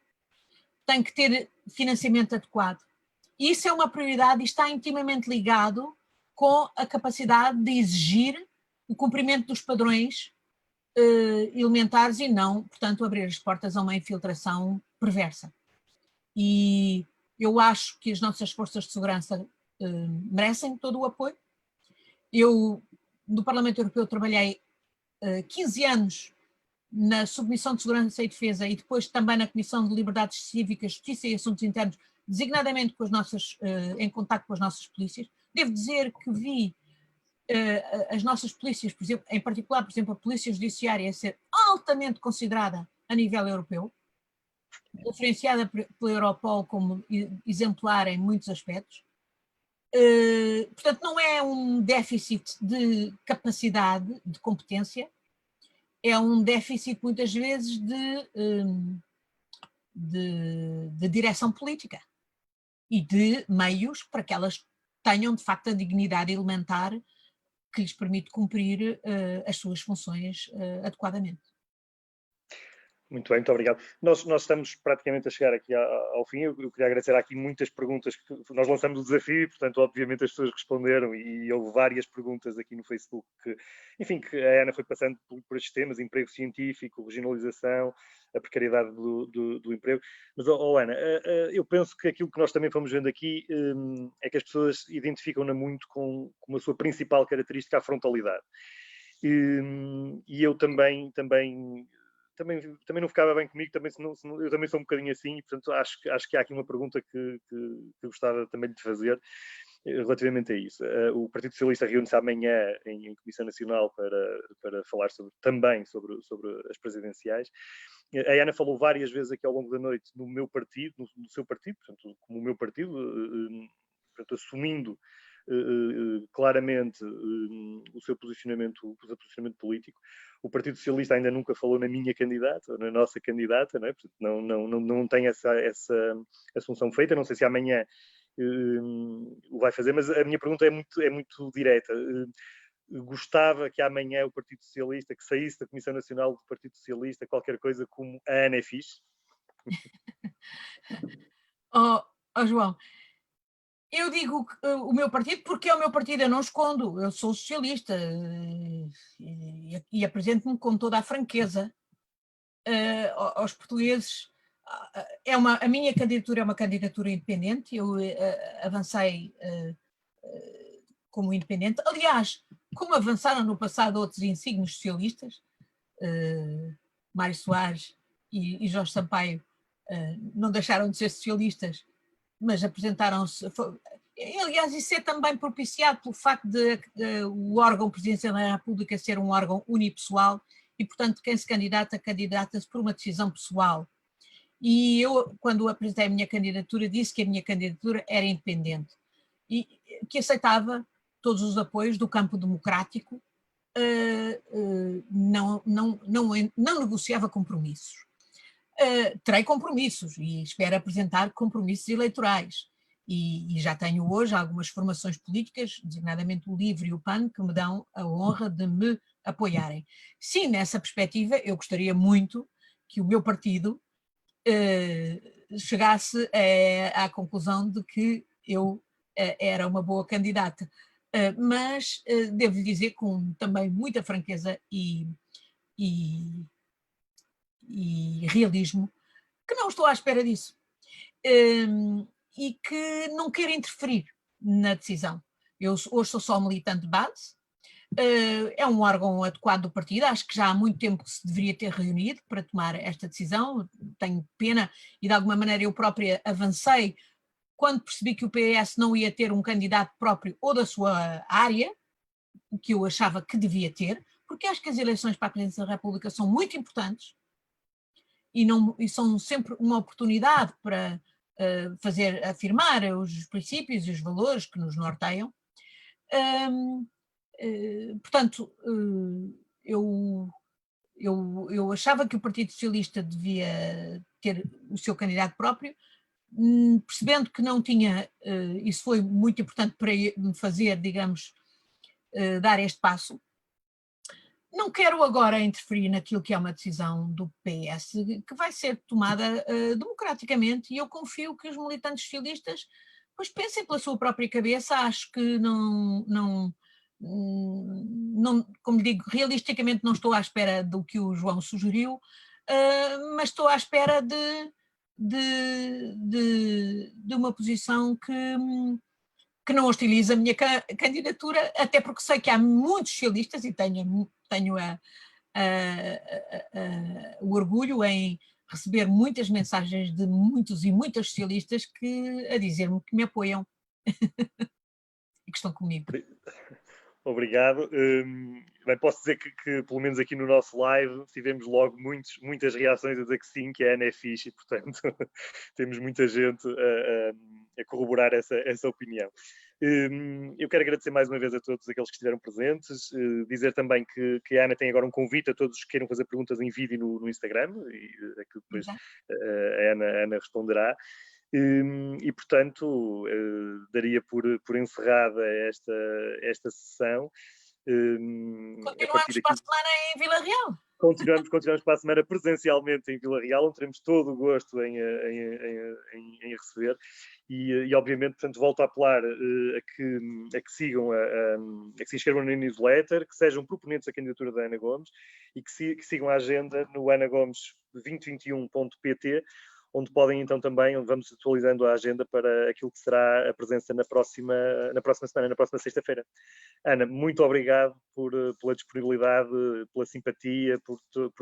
C: tem que ter financiamento adequado. E isso é uma prioridade e está intimamente ligado com a capacidade de exigir o cumprimento dos padrões elementares e não, portanto, abrir as portas a uma infiltração perversa. E eu acho que as nossas forças de segurança merecem todo o apoio. Eu, no Parlamento Europeu, trabalhei 15 anos na Subcomissão de Segurança e Defesa e depois também na Comissão de Liberdades Cívicas, Justiça e Assuntos Internos, designadamente em contato com as nossas polícias. Devo dizer que vi as nossas polícias, por exemplo, em particular, por exemplo, a Polícia Judiciária, a ser altamente considerada a nível europeu, referenciada pela Europol como exemplar em muitos aspectos. Portanto, não é um déficit de capacidade, de competência, é um déficit muitas vezes de direção política e de meios para que elas tenham de facto a dignidade elementar que lhes permite cumprir as suas funções adequadamente.
A: Muito bem, muito obrigado. Nós estamos praticamente a chegar aqui ao fim. Eu queria agradecer aqui muitas perguntas. Nós lançamos o desafio e, portanto, obviamente as pessoas responderam e houve várias perguntas aqui no Facebook que, enfim, que a Ana foi passando por estes temas, emprego científico, regionalização, a precariedade do emprego. Mas, Ana, eu penso que aquilo que nós também fomos vendo aqui é que as pessoas identificam-na muito com a sua principal característica, a frontalidade. E eu também não ficava bem comigo, eu também sou um bocadinho assim, e portanto acho que há aqui uma pergunta que gostava também de fazer relativamente a isso. O Partido Socialista reúne-se amanhã em Comissão Nacional para falar também sobre as presidenciais. A Ana falou várias vezes aqui ao longo da noite no meu partido, no seu partido, portanto, como o meu partido, portanto, assumindo claramente o seu posicionamento político. O Partido Socialista ainda nunca falou na minha candidata, ou na nossa candidata, não é? Portanto, não tem essa assunção feita. Não sei se amanhã o vai fazer, mas a minha pergunta é muito direta. Gostava que amanhã o Partido Socialista, que saísse da Comissão Nacional do Partido Socialista, qualquer coisa como a Ana é fixe?
C: João, eu digo o meu partido porque é o meu partido, eu não escondo, eu sou socialista e apresento-me com toda a franqueza aos portugueses. A minha candidatura é uma candidatura independente, eu avancei como independente, aliás, como avançaram no passado outros insígnios socialistas, Mário Soares e Jorge Sampaio não deixaram de ser socialistas, mas apresentaram-se. Aliás, isso é também propiciado pelo facto de o órgão presidencial da República ser um órgão unipessoal e, portanto, quem se candidata-se por uma decisão pessoal. E eu, quando apresentei a minha candidatura, disse que a minha candidatura era independente e que aceitava todos os apoios do campo democrático, não negociava compromissos. Terei compromissos e espero apresentar compromissos eleitorais. E já tenho hoje algumas formações políticas, designadamente o LIVRE e o PAN, que me dão a honra de me apoiarem. Sim, nessa perspectiva, eu gostaria muito que o meu partido chegasse à conclusão de que eu era uma boa candidata. Mas devo dizer com também muita franqueza e realismo que não estou à espera disso e que não quero interferir na decisão. Eu hoje sou só militante de base, é um órgão adequado do partido, acho que já há muito tempo que se deveria ter reunido para tomar esta decisão, tenho pena e de alguma maneira eu própria avancei quando percebi que o PS não ia ter um candidato próprio ou da sua área, o que eu achava que devia ter, porque acho que as eleições para a presidência da República são muito importantes e são sempre uma oportunidade para afirmar os princípios e os valores que nos norteiam. Portanto, eu achava que o Partido Socialista devia ter o seu candidato próprio, percebendo que não tinha, isso foi muito importante para me fazer, digamos, dar este passo. Não quero agora interferir naquilo que é uma decisão do PS, que vai ser tomada democraticamente, e eu confio que os militantes socialistas pois pensem pela sua própria cabeça. Acho que não, como digo, realisticamente não estou à espera do que o João sugeriu, mas estou à espera de uma posição que não hostiliza a minha candidatura, até porque sei que há muitos socialistas e tenho o orgulho em receber muitas mensagens de muitos e muitas socialistas a dizer-me que me apoiam e que estão comigo.
A: Obrigado. Bem, posso dizer que pelo menos aqui no nosso live tivemos logo muitas reações a dizer que sim, que a Ana é fixe, e portanto temos muita gente a corroborar essa opinião. Eu quero agradecer mais uma vez a todos aqueles que estiveram presentes, dizer também que a Ana tem agora um convite a todos que queiram fazer perguntas em vídeo no Instagram, e que depois a Ana responderá. E portanto, daria por encerrada esta sessão.
C: Continuamos para a semana em Vila Real.
A: Continuamos para a semana presencialmente em Vila Real, onde teremos todo o gosto em receber e obviamente, portanto, volto a apelar a que sigam, a que se inscrevam na newsletter, que sejam proponentes da candidatura da Ana Gomes e que sigam a agenda no anagomes2021.pt, onde podem então também, onde vamos atualizando a agenda para aquilo que será a presença na próxima semana, na próxima sexta-feira. Ana, muito obrigado pela disponibilidade, pela simpatia, por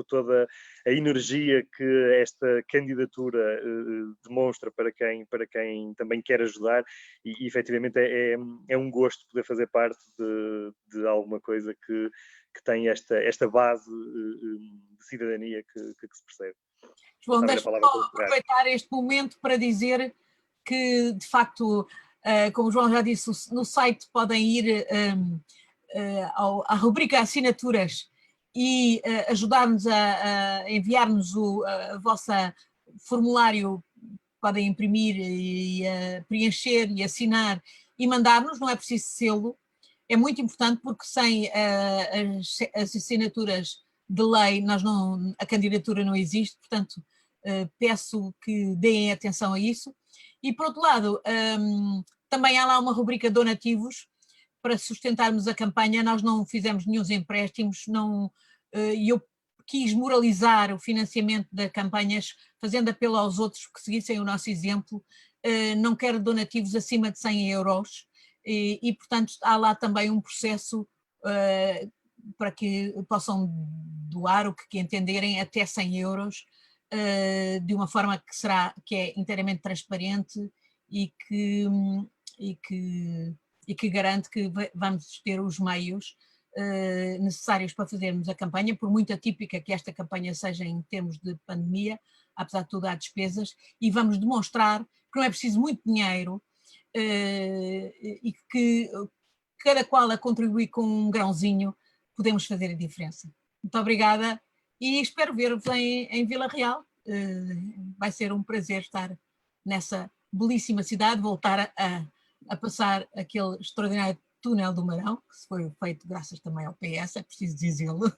A: toda a energia que esta candidatura demonstra para quem também quer ajudar e efetivamente é um gosto poder fazer parte de alguma coisa que tem esta base de cidadania que se percebe.
C: João, deixa-me só aproveitar este momento para dizer que, de facto, Como o João já disse, no site podem ir à rubrica assinaturas e ajudar-nos a enviar-nos a vossa formulário. Podem imprimir e preencher e assinar e mandar-nos, não é preciso selo. É muito importante porque sem as assinaturas de lei a candidatura não existe, portanto peço que deem atenção a isso. E por outro lado, também há lá uma rubrica donativos para sustentarmos a campanha. Nós não fizemos nenhum empréstimos, e eu quis moralizar o financiamento das campanhas, fazendo apelo aos outros que seguissem o nosso exemplo. Não quero donativos acima de 100 euros e portanto, há lá também um processo para que possam doar o que entenderem até 100 euros, de uma forma que é inteiramente transparente e que garante que vamos ter os meios necessários para fazermos a campanha, por muito atípica que esta campanha seja em termos de pandemia, apesar de tudo há despesas, e vamos demonstrar que não é preciso muito dinheiro e que cada qual a contribuir com um grãozinho podemos fazer a diferença. Muito obrigada e espero ver-vos em Vila Real. Vai ser um prazer estar nessa belíssima cidade, voltar a passar aquele extraordinário túnel do Marão, que foi feito graças também ao PS, é preciso dizê-lo.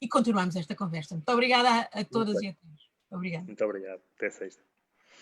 C: E continuamos esta conversa. Muito obrigada a todas e a todos. Obrigada.
A: Muito obrigado. Até sexta.